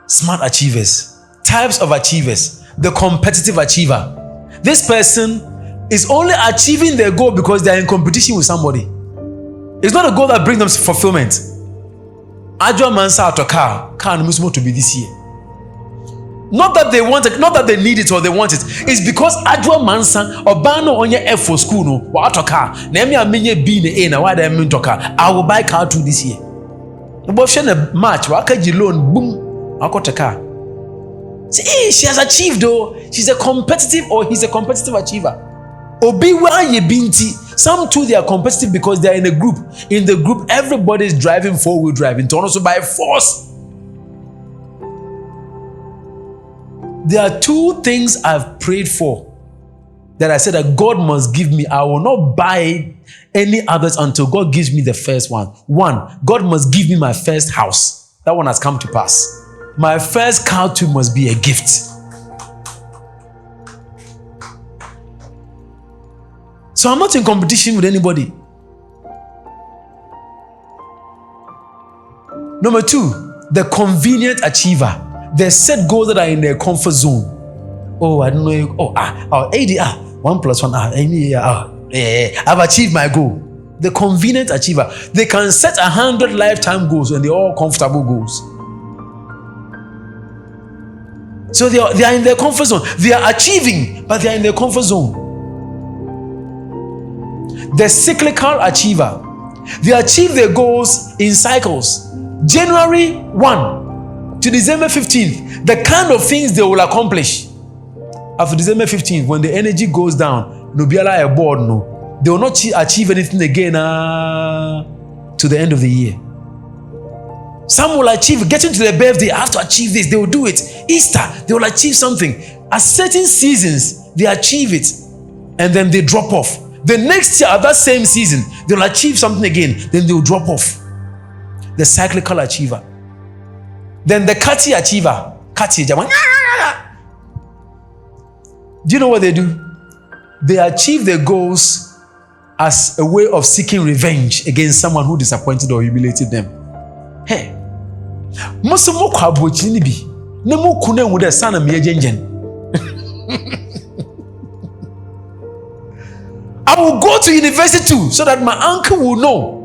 Smart achievers. Types of achievers. The competitive achiever. This person is only achieving their goal because they are in competition with somebody. It's not a goal that brings them fulfillment. Adwa Mansa out a car no to be this year. Not that they want it, not that they need it or they want it. It's because Adwa Mansa or Bano on your F for school no wa auto car. Na me amenye B na A na why they mean to car. I will buy car 2 this year. But she na match wa kaji loan boom akota car. See, hey, she has achieved though. She's a competitive or he's a competitive achiever. Obiwa ye binti. Some too, they are competitive because they are in a group. In the group, everybody is driving 4-wheel drive. In Toronto, by force. There are 2 things I've prayed for that I said that God must give me. I will not buy any others until God gives me the first one. 1, God must give me my first house. That one has come to pass. My first car too must be a gift. So I'm not in competition with anybody. Number 2, the convenient achiever. They set goals that are in their comfort zone. Oh, I don't know. AD, 1 + 1. I've achieved my goal. The convenient achiever. They can set 100 lifetime goals and they're all comfortable goals. So they are in their comfort zone. They are achieving, but they are in their comfort zone. The cyclical achiever. They achieve their goals in cycles. January 1 to December 15th, the kind of things they will accomplish. After December 15th, when the energy goes down, no be a board, no. They will not achieve anything again to the end of the year. Some will achieve, getting to their birthday, I have to achieve this, they will do it. Easter, they will achieve something. At certain seasons, they achieve it, and then they drop off. The next year, at that same season, they'll achieve something again, then they'll drop off. The cyclical achiever. Then the catty achiever. Catty. Do you know what they do? They achieve their goals as a way of seeking revenge against someone who disappointed or humiliated them. Hey. Musumo kwa bochini bi. Nemu kune wude sana miyejenjen. I will go to university too, so that my uncle will know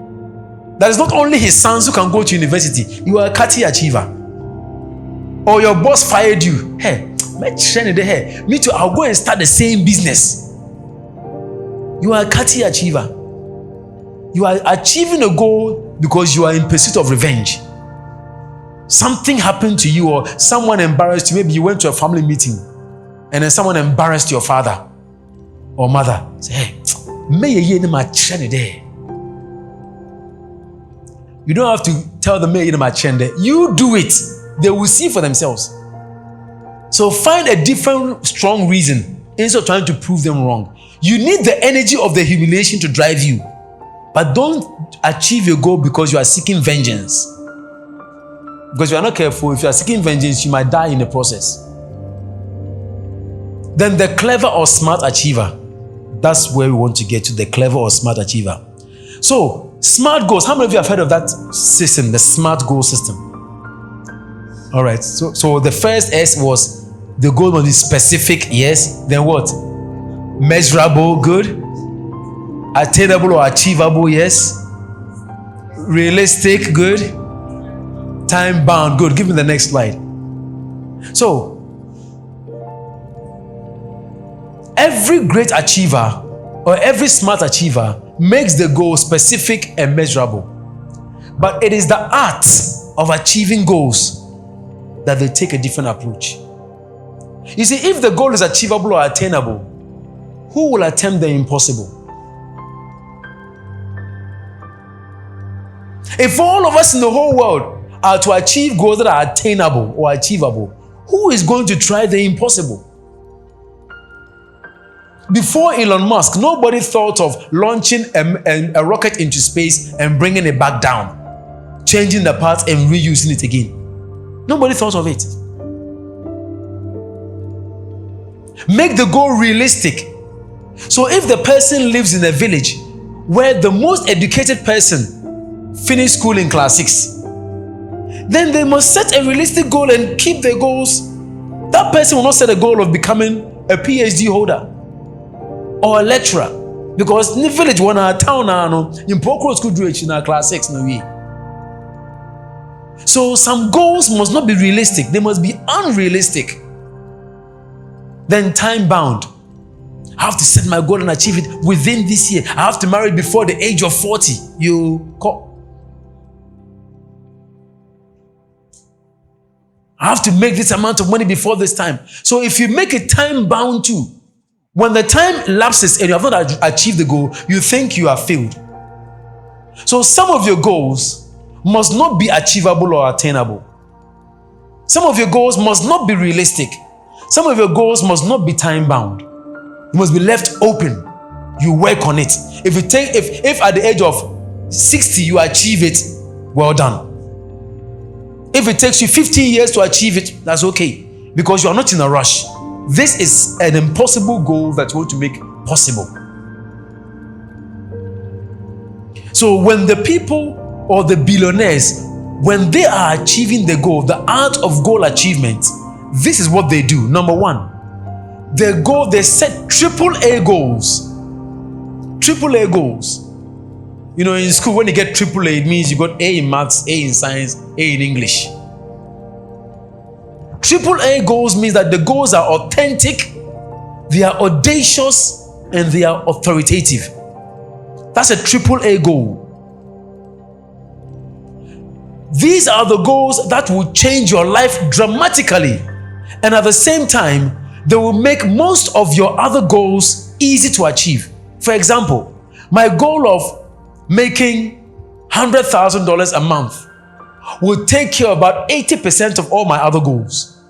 that it's not only his sons who can go to university. You are a catty achiever. or your boss fired you. Hey, me too, I'll go and start the same business. You are a catty achiever. You are achieving a goal because you are in pursuit of revenge. Something happened to you, or someone embarrassed you. Maybe you went to a family meeting and then someone embarrassed your father or mother. Say, hey, you don't have to tell them, you do it. They will see for themselves. So find a different strong reason instead of trying to prove them wrong. You need the energy of the humiliation to drive you. But don't achieve your goal because you are seeking vengeance. Because you are not careful, if you are seeking vengeance, you might die in the process. Then the clever or smart achiever. That's where we want to get to, the clever or smart achiever. So, smart goals. How many of you have heard of that system, the smart goal system? All right. So the first S was the goal must be specific. Yes. Then what? Measurable. Good. Attainable or achievable. Yes. Realistic. Good. Time bound. Good. Give me the next slide. So, every great achiever or every smart achiever makes the goal specific and measurable. But it is the art of achieving goals that they take a different approach. You see, if the goal is achievable or attainable, who will attempt the impossible? If all of us in the whole world are to achieve goals that are attainable or achievable, who is going to try the impossible? Before Elon Musk, nobody thought of launching a rocket into space and bringing it back down, changing the parts and reusing it again. Nobody thought of it. Make the goal realistic. So if the person lives in a village where the most educated person finished school in class 6, then they must set a realistic goal and keep their goals. That person will not set a goal of becoming a PhD holder or a lecturer, because in the village, one town, in Pokro school in class 6, no way. So some goals must not be realistic, they must be unrealistic. Then time bound. I have to set my goal and achieve it within this year. I have to marry before the age of 40. I have to make this amount of money before this time. So if you make it time bound too, when the time lapses and you have not achieved the goal, you think you have failed. So some of your goals must not be achievable or attainable. Some of your goals must not be realistic. Some of your goals must not be time bound. You must be left open. You work on it. If at the age of 60 you achieve it, well done. If it takes you 15 years to achieve it, that's okay, because you are not in a rush. This is an impossible goal that you want to make possible. So when the people or the billionaires, when they are achieving the goal, the art of goal achievement, this is what they do. Number one, they set AAA goals. AAA goals. You know, in school, when you get AAA, it means you got A in maths, A in science, A in English. AAA goals means that the goals are authentic, they are audacious, and they are authoritative. That's a AAA goal. These are the goals that will change your life dramatically, and at the same time, they will make most of your other goals easy to achieve. For example, my goal of making $100,000 a month will take care of about 80% of all my other goals.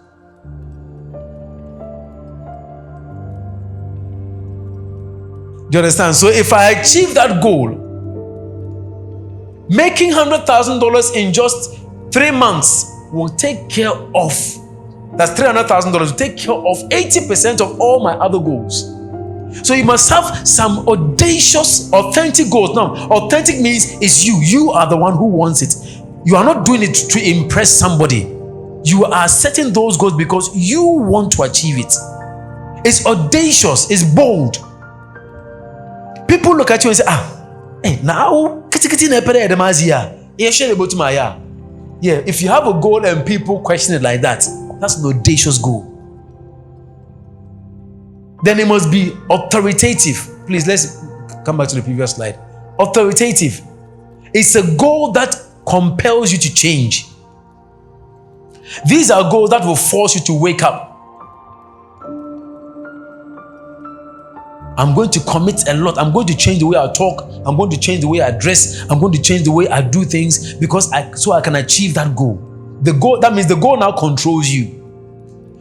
Do you understand? So if I achieve that goal, making $100,000 in just 3 months will take care of, that's $300,000, will take care of 80% of all my other goals. So you must have some audacious, authentic goals. Now, authentic means it's you. You are the one who wants it. You are not doing it to impress somebody. You are setting those goals because you want to achieve it. It's audacious. It's bold. People look at you and say, now, yeah, if you have a goal and people question it like that, That's an audacious goal. Then it must be authoritative. Please, let's come back to the previous slide. Authoritative. It's a goal that compels you to change. These are goals that will force you to wake up. I'm going to commit a lot. I'm going to change the way I talk. I'm going to change the way I dress. I'm going to change the way I do things so I can achieve that goal. The goal, that means the goal now controls you.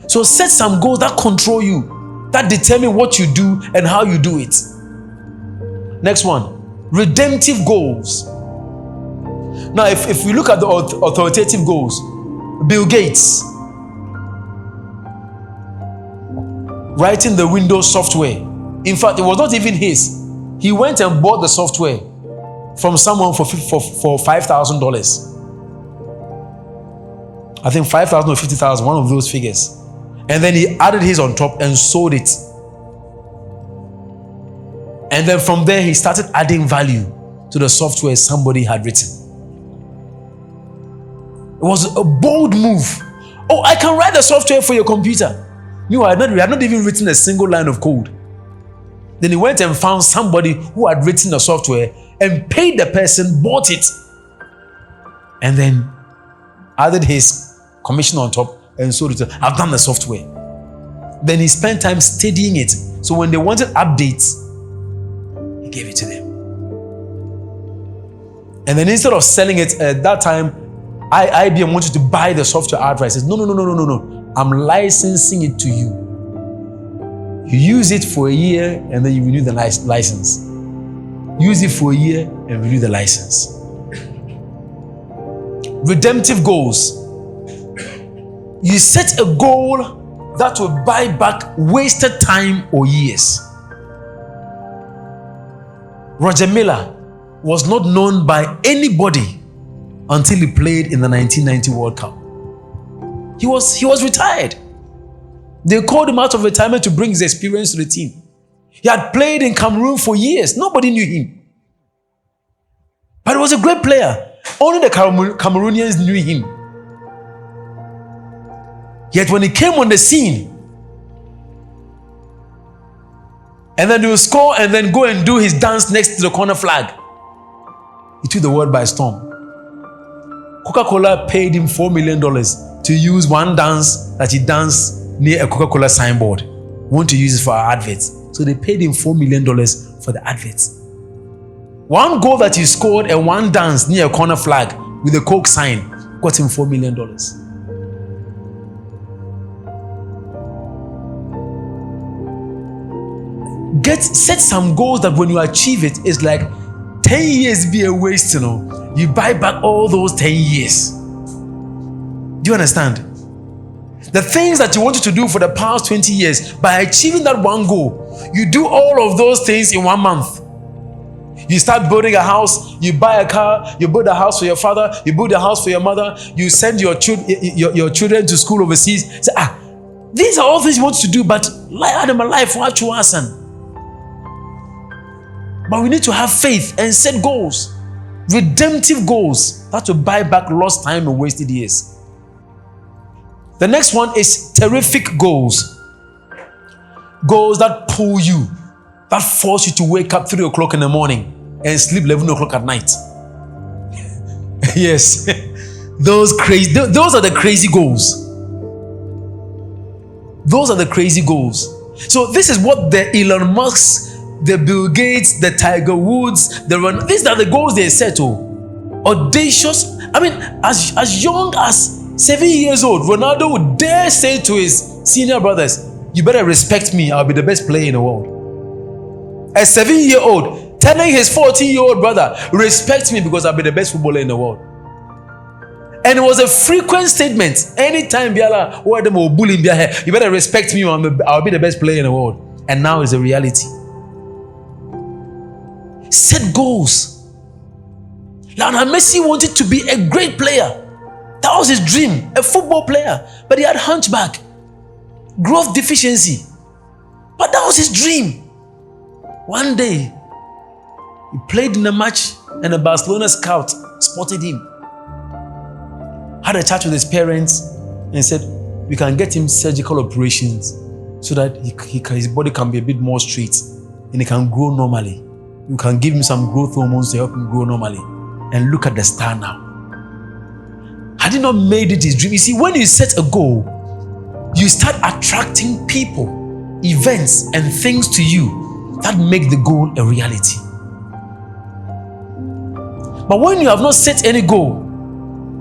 So set some goals that control you, that determine what you do and how you do it. Next one, redemptive goals. Now, if we look at the authoritative goals, Bill Gates, writing the Windows software. In fact, it was not even his. He went and bought the software from someone for $5,000. I think 5,000 or 50,000, one of those figures. And then he added his on top and sold it. And then from there, he started adding value to the software somebody had written. It was a bold move. Oh, I can write the software for your computer. Meanwhile, we had not even written a single line of code. Then he went and found somebody who had written the software and paid the person, bought it, and then added his commission on top and sold it. I've done the software. Then he spent time studying it. So when they wanted updates, he gave it to them. And then instead of selling it at that time, IBM wanted to buy the software outright. He says, no. I'm licensing it to you. You use it for a year and then you renew the license. Use it for a year and renew the license. Redemptive goals. You set a goal that will buy back wasted time or years. Roger Miller was not known by anybody until he played in the 1990 World Cup. He was retired. They called him out of retirement to bring his experience to the team. He had played in Cameroon for years. Nobody knew him. But he was a great player. Only the Cameroonians knew him. Yet when he came on the scene, and then he would score and then go and do his dance next to the corner flag, he took the world by storm. Coca-Cola paid him $4 million to use one dance that he danced near a Coca-Cola signboard. Want to use it for our adverts. So they paid him $4 million for the adverts. One goal that he scored and one dance near a corner flag with a Coke sign got him $4 million. Set some goals that when you achieve it, it's like 10 years be a waste, You buy back all those 10 years. Do you understand? The things that you wanted to do for the past 20 years, by achieving that one goal, you do all of those things in 1 month. You start building a house, you buy a car, you build a house for your father, you build a house for your mother, you send your children to school overseas. Say, these are all things you want to do, but life, what you ask. But we need to have faith and set goals, redemptive goals that will buy back lost time and wasted years. The next one is terrific goals. Goals that pull you, that force you to wake up 3 o'clock in the morning and sleep 11 o'clock at night. Yes, those are the crazy goals. Those are the crazy goals. So this is what the Elon Musks, the Bill Gates, the Tiger Woods, these are the goals they set. Audacious. I mean, as young as 7 years old, Ronaldo would dare say to his senior brothers, you better respect me, I'll be the best player in the world. A 7-year-old telling his 14-year-old brother, respect me because I'll be the best footballer in the world. And it was a frequent statement. Anytime Biala or them will bully him, you better respect me, I'll be the best player in the world. And now it's a reality. Set goals. Lionel Messi wanted to be a great player. That was his dream, a football player. But he had hunchback, growth deficiency. But that was his dream. One day, he played in a match and a Barcelona scout spotted him. Had a chat with his parents and said, you can get him surgical operations so that his body can be a bit more straight and he can grow normally. You can give him some growth hormones to help him grow normally. And look at the star now. Had he not made it his dream? You see, when you set a goal, you start attracting people, events, and things to you that make the goal a reality. But when you have not set any goal,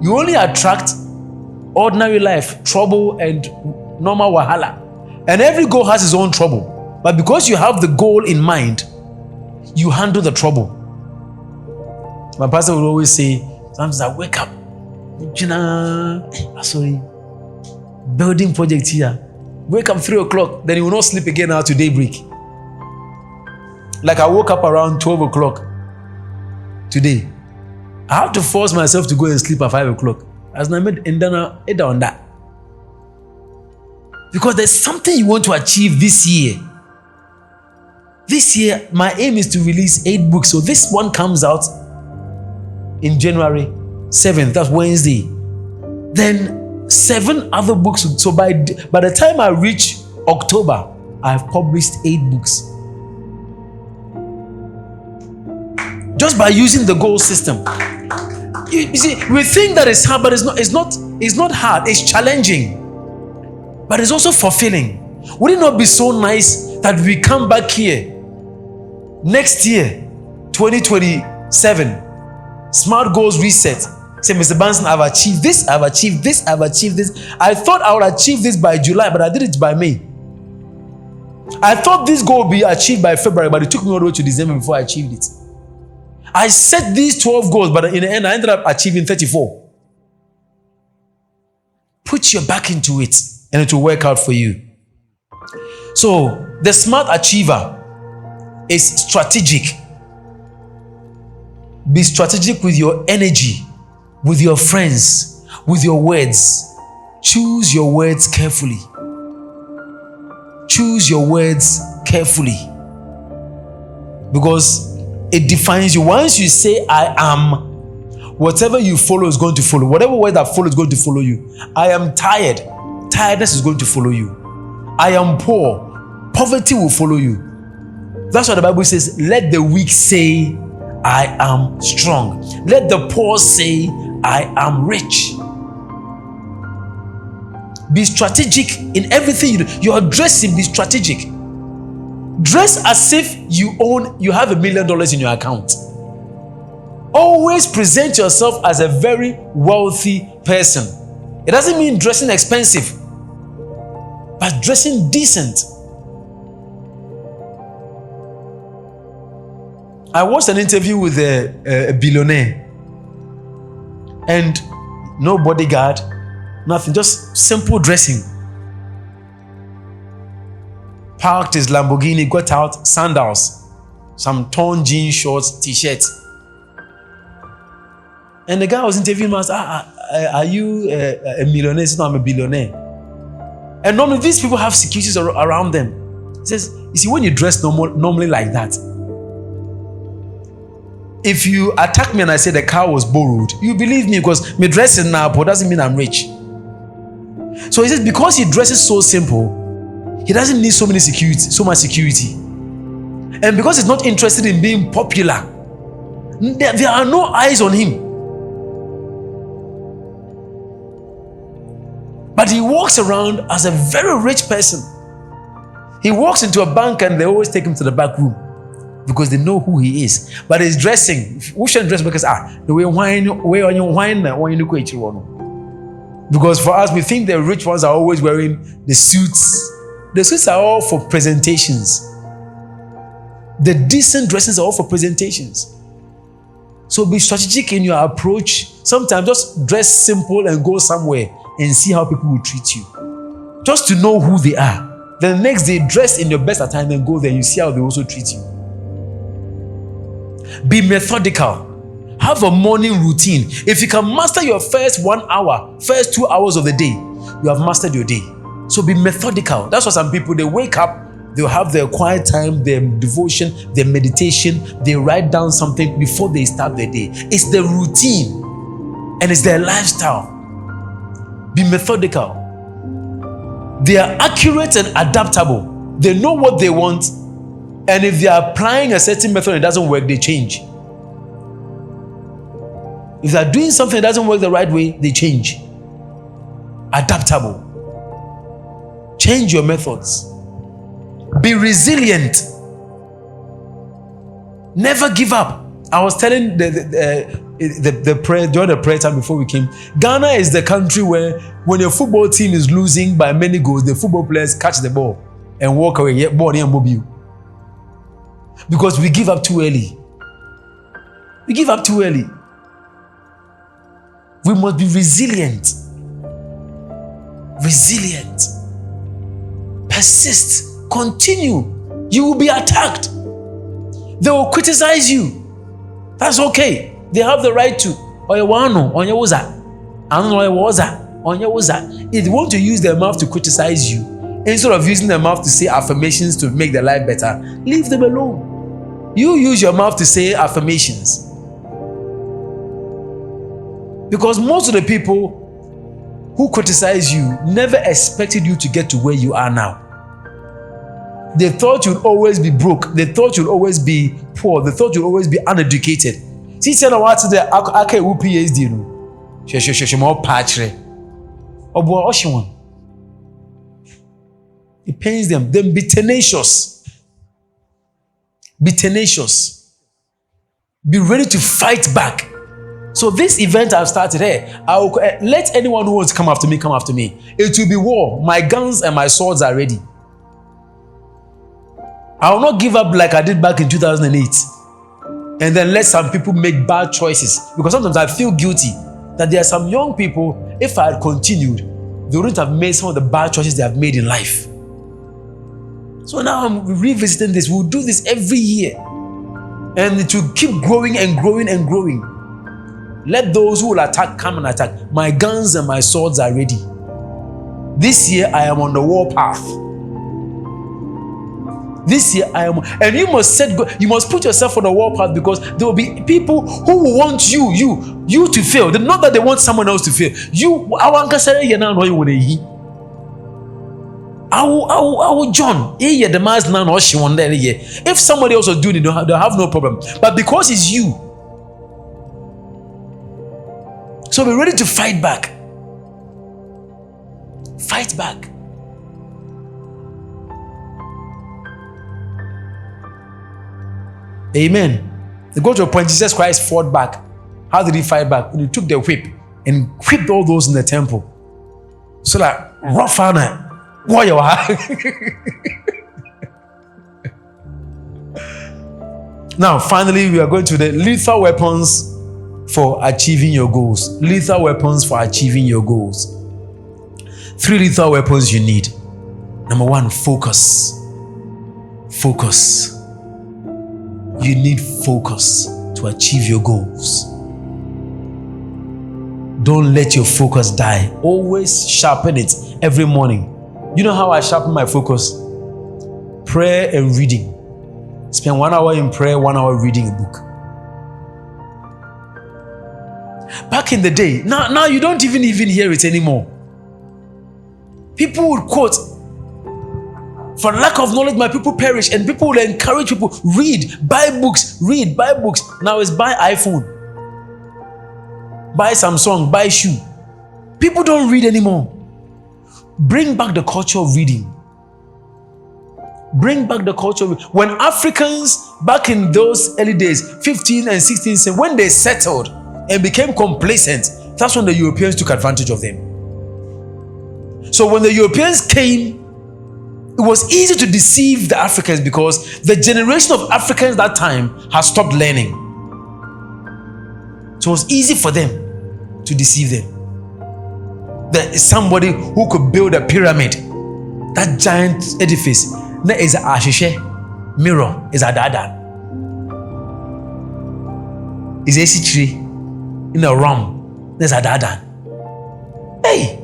you only attract ordinary life, trouble, and normal wahala. And every goal has its own trouble. But because you have the goal in mind, you handle the trouble. My pastor will always say, sometimes I wake up, sorry, building project here. Wake up 3 o'clock, then you will not sleep again out to daybreak. Like I woke up around 12 o'clock today. I have to force myself to go and sleep at 5 o'clock. As I made it on that. Because there's something you want to achieve this year. This year, my aim is to release 8 books. So this one comes out in January 7th, that's Wednesday. Then 7 other books. So by the time I reach October, I have published 8 books. Just by using the goal system. You see, we think that it's hard, but it's not hard, it's challenging. But it's also fulfilling. Would it not be so nice that we come back here next year, 2027, Smart Goals Reset? Say, Mr. Banson, I've achieved this, I've achieved this, I've achieved this. I thought I would achieve this by July, but I did it by May. I thought this goal would be achieved by February, but it took me all the way to December before I achieved it. I set these 12 goals, but in the end, I ended up achieving 34. Put your back into it, and it will work out for you. So, the smart achiever is strategic. Be strategic with your energy, with your friends, with your words. Choose your words carefully. Choose your words carefully. Because it defines you. Once you say, I am, whatever you follow is going to follow. Whatever word that follows is going to follow you. I am tired. Tiredness is going to follow you. I am poor. Poverty will follow you. That's what the Bible says. Let the weak say, I am strong. Let the poor say, I am rich. Be strategic in everything you do. You are dressing, be strategic. Dress as if you have $1 million in your account. Always present yourself as a very wealthy person. It doesn't mean dressing expensive, but dressing decent. I watched an interview with a billionaire, and no bodyguard, nothing, just simple dressing. Parked his Lamborghini, got out, sandals, some torn jean shorts, t-shirt. And the guy was interviewing me, I said, are you a millionaire? He said, no, I'm a billionaire. And normally these people have securities around them. He says, you see, when you dress normally like that, if you attack me and I say the car was borrowed, you believe me because me dressing now, but doesn't mean I'm rich. So he says, because he dresses so simple, he doesn't need so much security. And because he's not interested in being popular, there are no eyes on him. But he walks around as a very rich person. He walks into a bank and they always take him to the back room because they know who he is. But his dressing, we shouldn't dress because the way on wine, because for us, we think the rich ones are always wearing the suits. The suits are all for presentations. The decent dresses are all for presentations. So be strategic in your approach. Sometimes just dress simple and go somewhere and see how people will treat you. Just to know who they are. Then the next day, dress in your best attire and go there. You see how they also treat you. Be methodical. Have a morning routine. If you can master your first 1 hour, first 2 hours of the day, you have mastered your day. So be methodical. That's why some people, they wake up, they'll have their quiet time, their devotion, their meditation, they write down something before they start their day. It's the routine and it's their lifestyle. Be methodical. They are accurate and adaptable. They know what they want, and if they are applying a certain method and it doesn't work, they change. If they are doing something that doesn't work the right way, they change. Adaptable. Change your methods. Be resilient. Never give up. I was telling the prayer during the prayer time before we came. Ghana is the country where when your football team is losing by many goals, the football players catch the ball and walk away. Yet ball and mobile. Because we give up too early. We give up too early. We must be resilient. Resilient. Persist. Continue. You will be attacked. They will criticize you. That's okay. They have the right to. If they want to use their mouth to criticize you, instead of using their mouth to say affirmations to make their life better, leave them alone. You use your mouth to say affirmations. Because most of the people who criticize you never expected you to get to where you are now. They thought you'd always be broke. They thought you'd always be poor. They thought you'd always be uneducated. See, tell them what's the PhD no. More patchy. It pains them. Then be tenacious. Be tenacious. Be ready to fight back. So this event I've started here, I will let anyone who wants to come after me, come after me. It will be war. My guns and my swords are ready. I will not give up like I did back in 2008 and then let some people make bad choices. Because sometimes I feel guilty that there are some young people, if I had continued, they wouldn't have made some of the bad choices they have made in life. So now I'm revisiting this. We'll do this every year. And it will keep growing and growing and growing. Let those who will attack come and attack. My guns and my swords are ready. This year I am on the war path. This year I am, and you must put yourself on the war path, because there will be people who will want you to fail. Not that they want someone else to fail. John, if somebody else was doing it, they'll have no problem. But because it's you, so be ready to fight back. Fight back. Amen. They go to a point, Jesus Christ fought back. How did he fight back? When he took the whip and whipped all those in the temple. So that rough Now, finally, we are going to the lethal weapons for achieving your goals. Lethal weapons for achieving your goals. 3 lethal weapons you need. Number 1, focus. Focus. You need focus to achieve your goals. Don't let your focus die. Always sharpen it every morning. You know how I sharpen my focus? Prayer and reading. Spend 1 hour in prayer, 1 hour reading a book. Back in the day, now you don't even hear it anymore. People would quote, "For lack of knowledge, my people perish," and people will encourage people, buy books. Now it's buy iPhone, buy Samsung, buy shoe. People don't read anymore. Bring back the culture of reading. Bring back the culture of reading. When Africans, back in those early days, 15 and 16, when they settled and became complacent, that's when the Europeans took advantage of them. So when the Europeans came, it was easy to deceive the Africans, because the generation of Africans that time has stopped learning. So it was easy for them to deceive them. There is somebody who could build a pyramid, that giant edifice. There is a ashishe, mirror is a dada. Is a tree in a rum. There's a dada. Hey!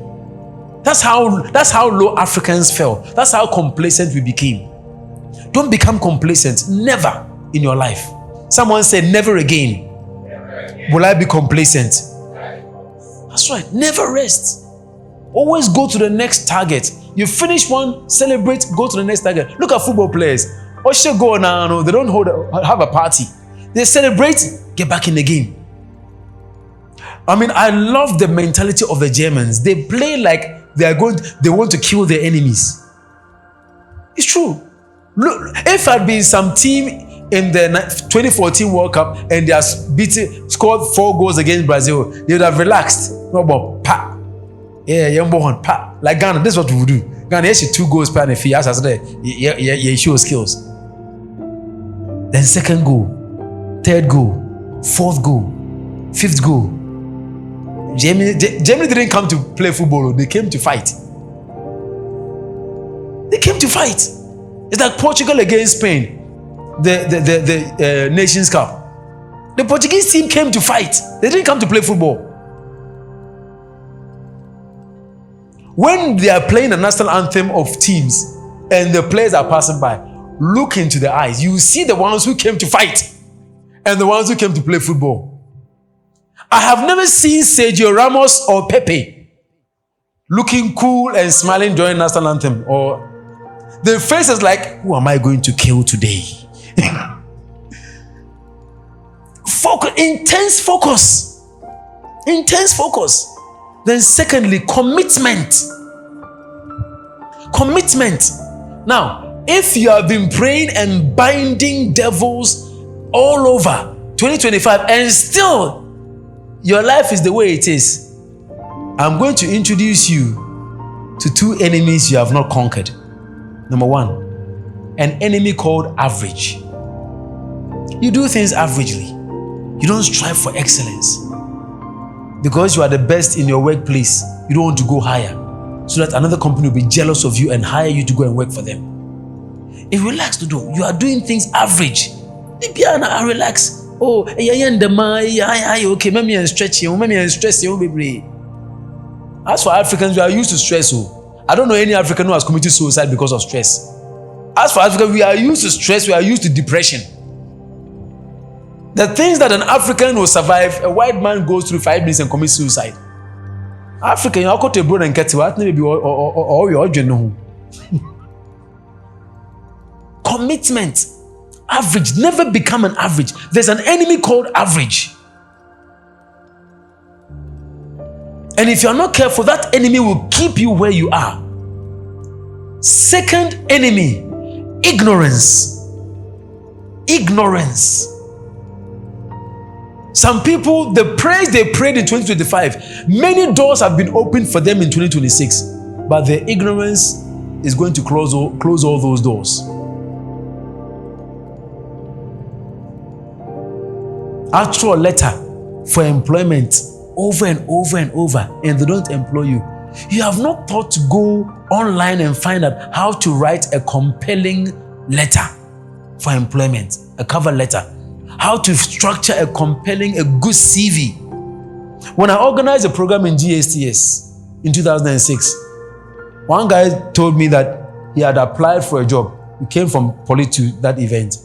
That's how low Africans fell. That's how complacent we became. Don't become complacent. Never in your life. Someone said, never again will I be complacent. That's right. Never rest. Always go to the next target. You finish one, celebrate, go to the next target. Look at football players. Or should go now, no, they don't have a party. They celebrate, get back in the game. I mean, I love the mentality of the Germans. They play like they want to kill their enemies. It's true. Look, if I'd been some team in the 2014 World Cup and they have scored 4 goals against Brazil, they would have relaxed. No, but pa. Yeah, pa. Like Ghana, this is what we would do. Ghana, yes, 2 goals per if he has us there. Yeah, show skills. Then second goal, third goal, fourth goal, fifth goal. Germany didn't come to play football, they came to fight. They came to fight. It's like Portugal against Spain, the Nations Cup. The Portuguese team came to fight. They didn't come to play football. When they are playing the national anthem of teams and the players are passing by, look into the eyes. You see the ones who came to fight and the ones who came to play football. I have never seen Sergio Ramos or Pepe looking cool and smiling during national anthem, or their face is like, who am I going to kill today? Intense focus. Intense focus. Then secondly, commitment. Commitment. Now, if you have been praying and binding devils all over 2025 and still your life is the way it is, I'm going to introduce you to 2 enemies you have not conquered. Number 1, an enemy called average. You do things averagely. You don't strive for excellence. Because you are the best in your workplace, you don't want to go higher, so that another company will be jealous of you and hire you to go and work for them. If relax to do, you are doing things average. Relax. Oh, okay, maybe I'm stretching, maybe I'm stressing, baby. As for Africans, we are used to stress. I don't know any African who has committed suicide because of stress. As for Africa, we are used to stress, we are used to depression. The things that an African will survive, a white man goes through 5 minutes and commits suicide. African, you are caught a brother and get what? Maybe or you know. Commitment. Average. Never become an average. There's an enemy called average. And if you're not careful, that enemy will keep you where you are. Second enemy, ignorance. Ignorance. Some people, the prayers they prayed in 2025, many doors have been opened for them in 2026, but their ignorance is going to close all those doors. Ask for a letter for employment over and over and over, and they don't employ you. You have not thought to go online and find out how to write a compelling letter for employment, a cover letter, how to structure a compelling, a good CV. When I organized a program in GSTS in 2006, one guy told me that he had applied for a job. He came from Poly to that event.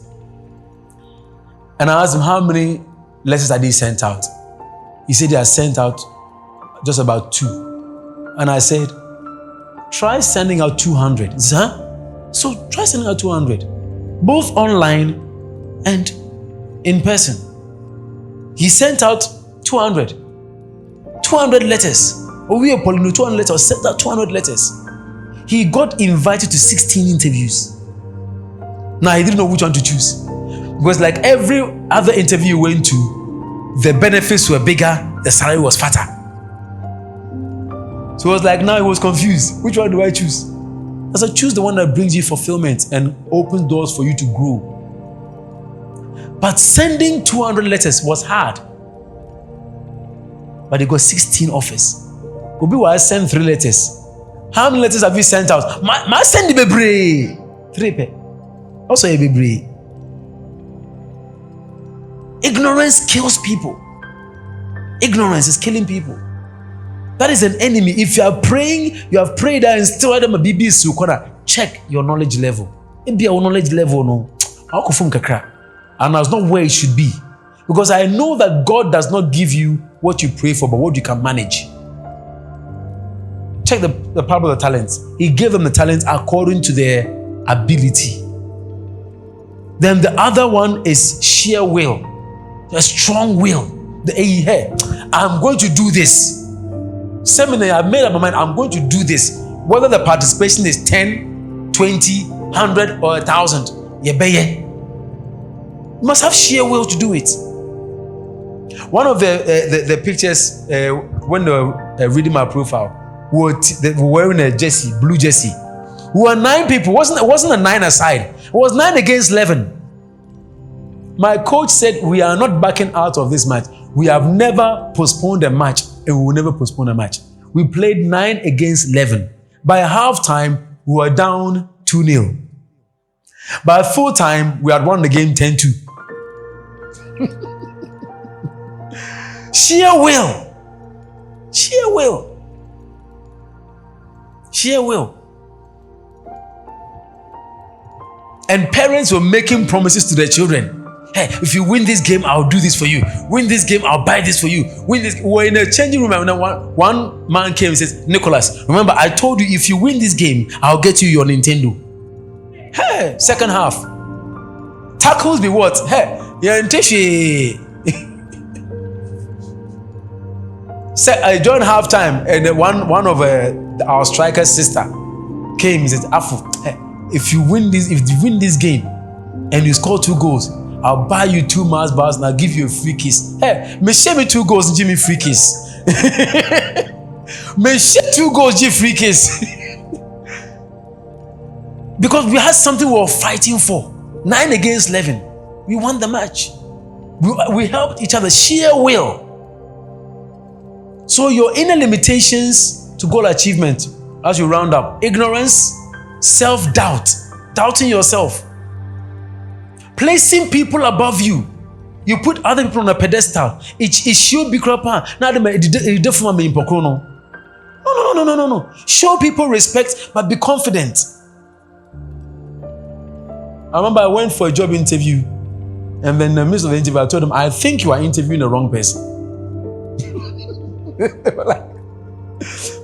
And I asked him how many letters had he sent out. He said he had sent out just about 2. And I said, try sending out 200. He said, huh? So try sending out 200, both online and in person. He sent out 200 letters. Or we are Polino 200 letters, sent out 200 letters. He got invited to 16 interviews. Now he didn't know which one to choose. Because like every other interview he went to, the benefits were bigger, the salary was fatter. So it was like, now he was confused. Which one do I choose? I said, choose the one that brings you fulfillment and opens doors for you to grow. But sending 200 letters was hard. But he got 16 offers. Obi will send 3 letters. How many letters have you sent out? Ma send the baby. 3 pe. Also a baby. Ignorance kills people. Ignorance is killing people. That is an enemy. If you are praying, you have prayed and still them a BB sukona. Check your knowledge level. It be our knowledge level no. And that's not where it should be. Because I know that God does not give you what you pray for, but what you can manage. check the parable of the talents. He gave them the talents according to their ability. Then the other one is sheer will, a strong will. Hey, I'm going to do this. Seminar, I've made up my mind, I'm going to do this. Whether the participation is 10, 20, 100, or 1,000. You must have sheer will to do it. One of the pictures, when they were reading my profile, they were wearing a jersey, blue jersey. We were 9 people. It wasn't a 9 aside. It was 9 against 11. My coach said, we are not backing out of this match. We have never postponed a match, and we will never postpone a match. We played 9 against 11. By halftime, we were down 2-0. By full time, we had won the game 10-2. Sheer will. Sheer will. Sheer will. And parents were making promises to their children. Hey, if you win this game, I'll do this for you. Win this game, I'll buy this for you. Win this. We're in a changing room, and one man came and says, Nicholas, remember I told you if you win this game, I'll get you your Nintendo. Hey, second half. Tackles be what? Hey, you're in Tishi. I joined halftime, and one of our striker's sister came and said, Afu, hey, if you win this game and you score 2 goals, I'll buy you 2 Mars bars and I'll give you a free kiss. Hey, me share me 2 goals and give me free kiss. Me share 2 goals, give free kiss. Because we had something we were fighting for. 9 against 11. We won the match. We helped each other. Sheer will. So your inner limitations to goal achievement, as you round up: ignorance, self-doubt, doubting yourself, placing people above you. You put other people on a pedestal. It should be crapa. Now no. Show people respect, but be confident. I remember I went for a job interview, and then in the midst of the interview, I told them, I think you are interviewing the wrong person.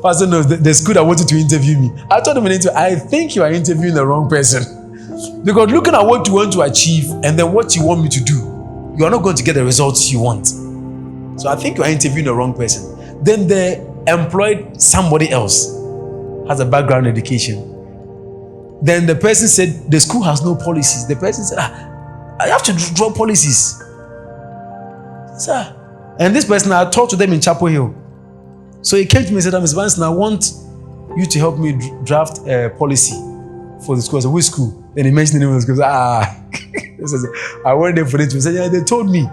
Pastor knows the school that wanted to interview me. I told them in the interview, I think you are interviewing the wrong person. Because looking at what you want to achieve and then what you want me to do, you are not going to get the results you want. So I think you are interviewing the wrong person. Then they employed somebody else, has a background education. Then the person said, the school has no policies. The person said, I have to draw policies. Sir. And this person, I talked to them in Chapel Hill. So he came to me and said, Mr. Banson, I want you to help me draft a policy for the school. I said, which school? Then he mentioned the name of the school. He says, I went there for it. He said, yeah, they told me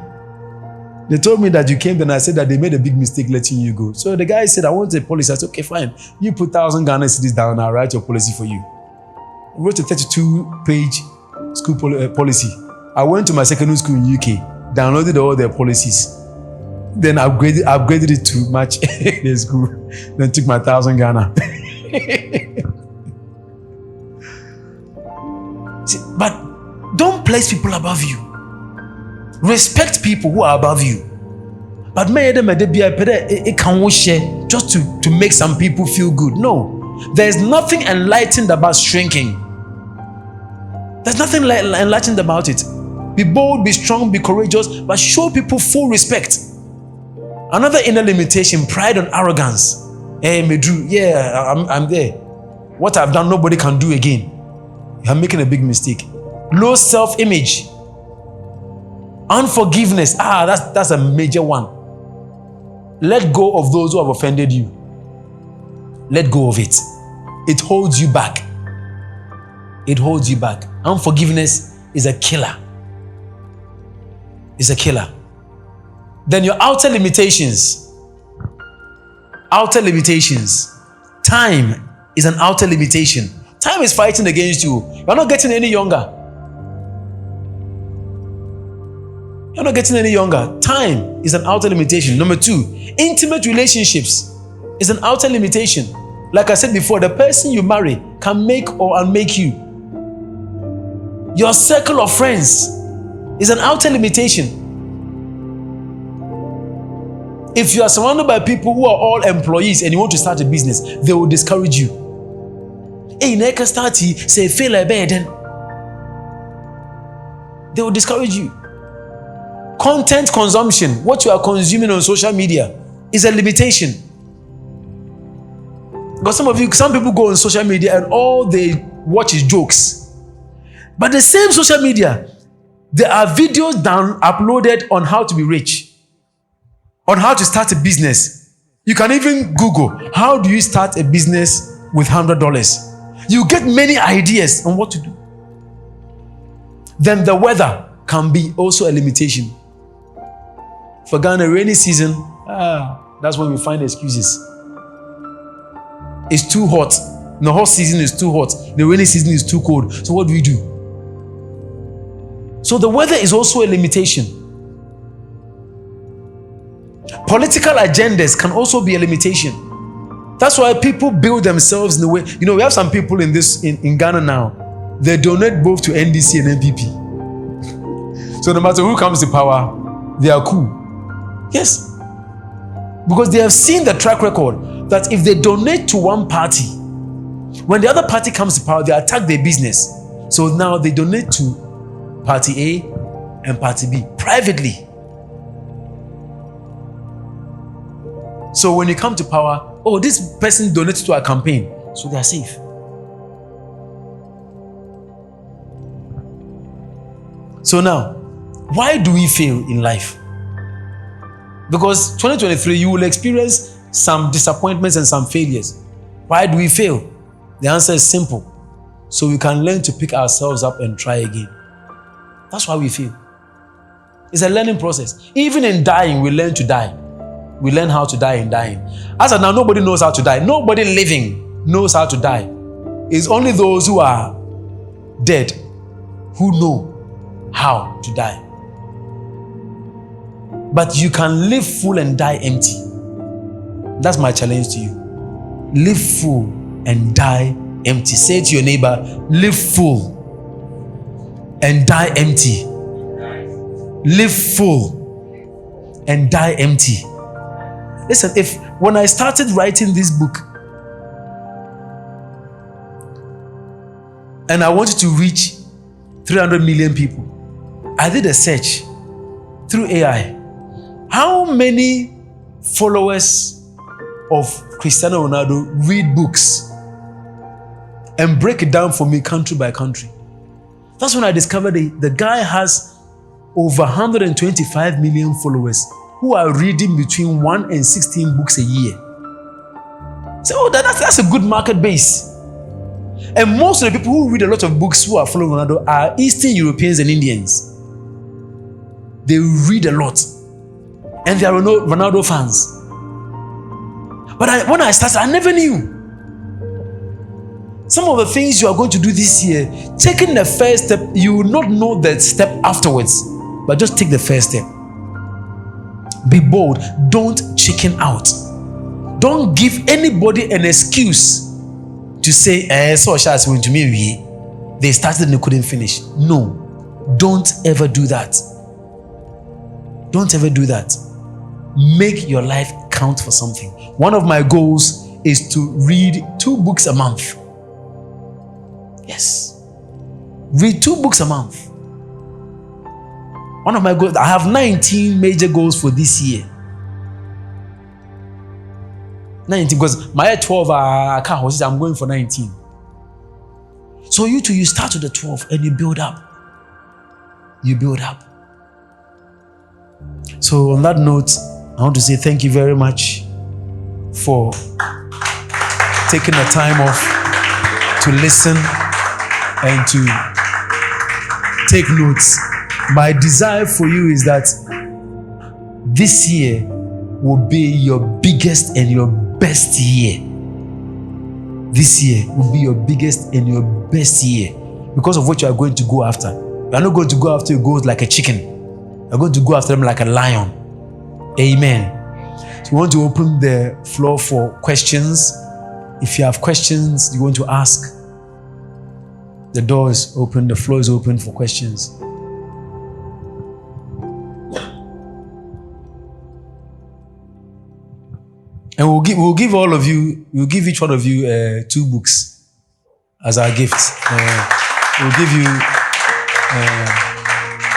that you came, then I said that they made a big mistake letting you go. So the guy said, I want a policy. I said, okay, fine. You put 1,000 Ghana cedis down, I'll write your policy for you. I wrote a 32-page school policy. I went to my secondary school in UK, downloaded all their policies, then upgraded it to match the school, then took my 1,000 Ghana. See, but don't place people above you. Respect people who are above you. But it can share just to make some people feel good. No, there's nothing enlightened about shrinking. There's nothing enlightened about it. Be bold, be strong, be courageous, but show people full respect. Another inner limitation: pride and arrogance. Hey, Medru, yeah, I'm there. What I've done, nobody can do again. You're making a big mistake. Low self-image. Unforgiveness. That's a major one. Let go of those who have offended you. Let go of it. It holds you back. It holds you back. Unforgiveness is a killer. It's a killer. Then your outer limitations. Outer limitations. Time is an outer limitation. Time is fighting against you. You're not getting any younger. You're not getting any younger. Time is an outer limitation. Number 2, intimate relationships is an outer limitation. Like I said before, the person you marry can make or unmake you. Your circle of friends is an outer limitation. If you are surrounded by people who are all employees and you want to start a business, they will discourage you. Hey, never start say fail a bed, then they will discourage you. Content consumption, what you are consuming on social media, is a limitation. Because some people go on social media and all they watch is jokes. But the same social media, there are videos uploaded on how to be rich, on how to start a business. You can even Google, how do you start a business with $100? You get many ideas on what to do. Then the weather can be also a limitation. For Ghana, rainy season, that's when we find excuses. It's too hot. The hot season is too hot. The rainy season is too cold. So what do we do? So the weather is also a limitation. Political agendas can also be a limitation. That's why people build themselves in the way. You know, we have some people in Ghana now. They donate both to NDC and NPP. So no matter who comes to power, they are cool. Yes. Because they have seen the track record that if they donate to one party, when the other party comes to power, they attack their business. So now they donate to party A and party B privately. So when you come to power, oh, this person donated to our campaign, so they are safe. So now, why do we fail in life? Because 2023, you will experience some disappointments and some failures. Why do we fail? The answer is simple. So we can learn to pick ourselves up and try again. That's why we fail. It's a learning process. Even in dying, we learn to die. We learn how to die in dying. As of now, nobody knows how to die. Nobody living knows how to die. It's only those who are dead who know how to die. But you can live full and die empty. That's my challenge to you. Live full and die empty. Say to your neighbor, live full and die empty. Live full and die empty. Listen, when I started writing this book and I wanted to reach 300 million people, I did a search through AI. How many followers of Cristiano Ronaldo read books and break it down for me country by country? That's when I discovered the guy has over 125 million followers who are reading between 1 and 16 books a year. So that's a good market base. And most of the people who read a lot of books who are following Ronaldo are Eastern Europeans and Indians. They read a lot. And they are Ronaldo fans. But when I started, I never knew. Some of the things you are going to do this year, taking the first step, you will not know the step afterwards. But just take the first step. Be bold. Don't chicken out. Don't give anybody an excuse to say, so shots went to me. They started and they couldn't finish. No. Don't ever do that. Don't ever do that. Make your life count for something. One of my goals is to read 2 books a month. Yes. Read 2 books a month. One of my goals, I have 19 major goals for this year. 19, because my 12, I can't hold it, I'm going for 19. So you start with the 12 and you build up. You build up. So on that note, I want to say thank you very much for taking the time off to listen and to take notes. My desire for you is that this year will be your biggest and your best year. This year will be your biggest and your best year because of what you are going to go after. You are not going to go after your goals like a chicken. You are going to go after them like a lion. Amen. So we want to open the floor for questions. If you have questions you want to ask, the door is open, the floor is open for questions. And we'll give each one of you 2 books as our gift. We'll give you.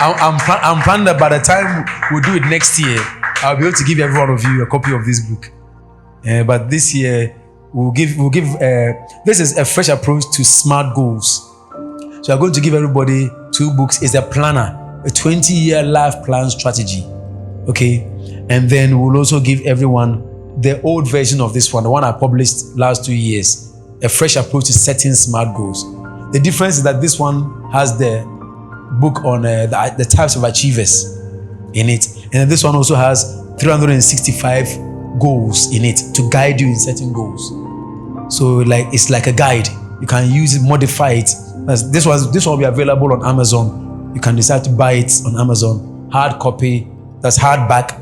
I'm planning that by the time we'll do it next year, I'll be able to give every one of you a copy of this book. But this year, we'll give. This is a fresh approach to SMART goals. So I'm going to give everybody 2 books. It's a planner, a 20-year life plan strategy. Okay, and then we'll also give everyone the old version of this one, the one I published last 2 years, a fresh approach to setting SMART goals. The difference is that this one has the book on the types of achievers in it, and then this one also has 365 goals in it to guide you in setting goals. So it's like a guide. You can use it, modify it. This one will be available on Amazon. You can decide to buy it on Amazon, hard copy, that's hardback,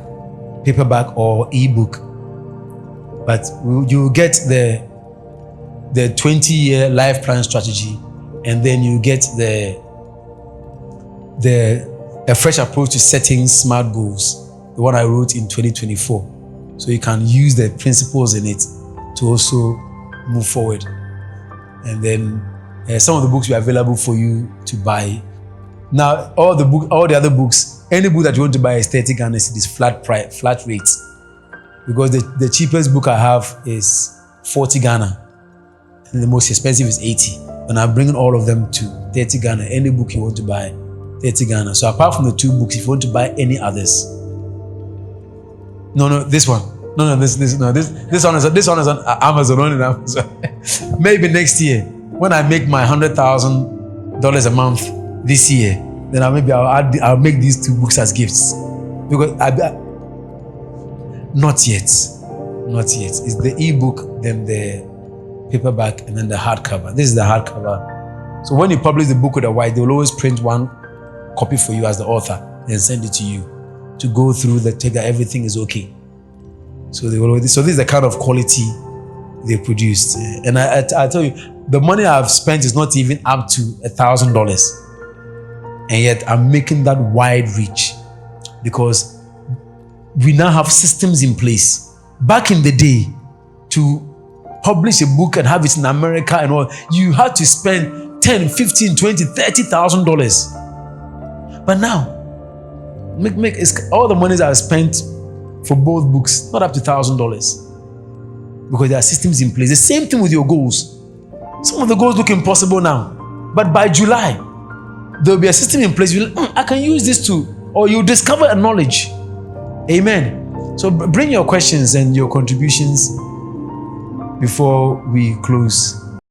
paperback, or ebook. But you get the 20-year life plan strategy, and then you get a fresh approach to setting SMART goals, the one I wrote in 2024. So you can use the principles in it to also move forward. And then some of the books will be available for you to buy. Now, all the other books, any book that you want to buy is 30 Ghana cedis, flat rates. Because the cheapest book I have is 40 Ghana, and the most expensive is 80. And I'm bringing all of them to 30 Ghana. Any book you want to buy, 30 Ghana. So apart from the 2 books, if you want to buy any others, this one. This one is on Amazon, only on Amazon. Maybe next year, when I make my $100,000 a month this year, then I'll make these 2 books as gifts. Because not yet. It's the ebook, then the paperback, and then the hardcover. This is the hardcover. So when you publish the book with a white, they will always print 1 copy for you as the author, and send it to you to go through the check that everything is okay. So this is the kind of quality they produced. And I tell you, the money I've spent is not even up to $1,000, and yet I'm making that wide reach because we now have systems in place. Back in the day, to publish a book and have it in America and all, you had to spend $10,000, $15,000, $20,000, $30,000. But now, all the monies I've spent for both books, not up to $1,000, because there are systems in place. The same thing with your goals. Some of the goals look impossible now, but by July, there will be a system in place. I can use this too, or you discover a knowledge. Amen. So bring your questions and your contributions before we close.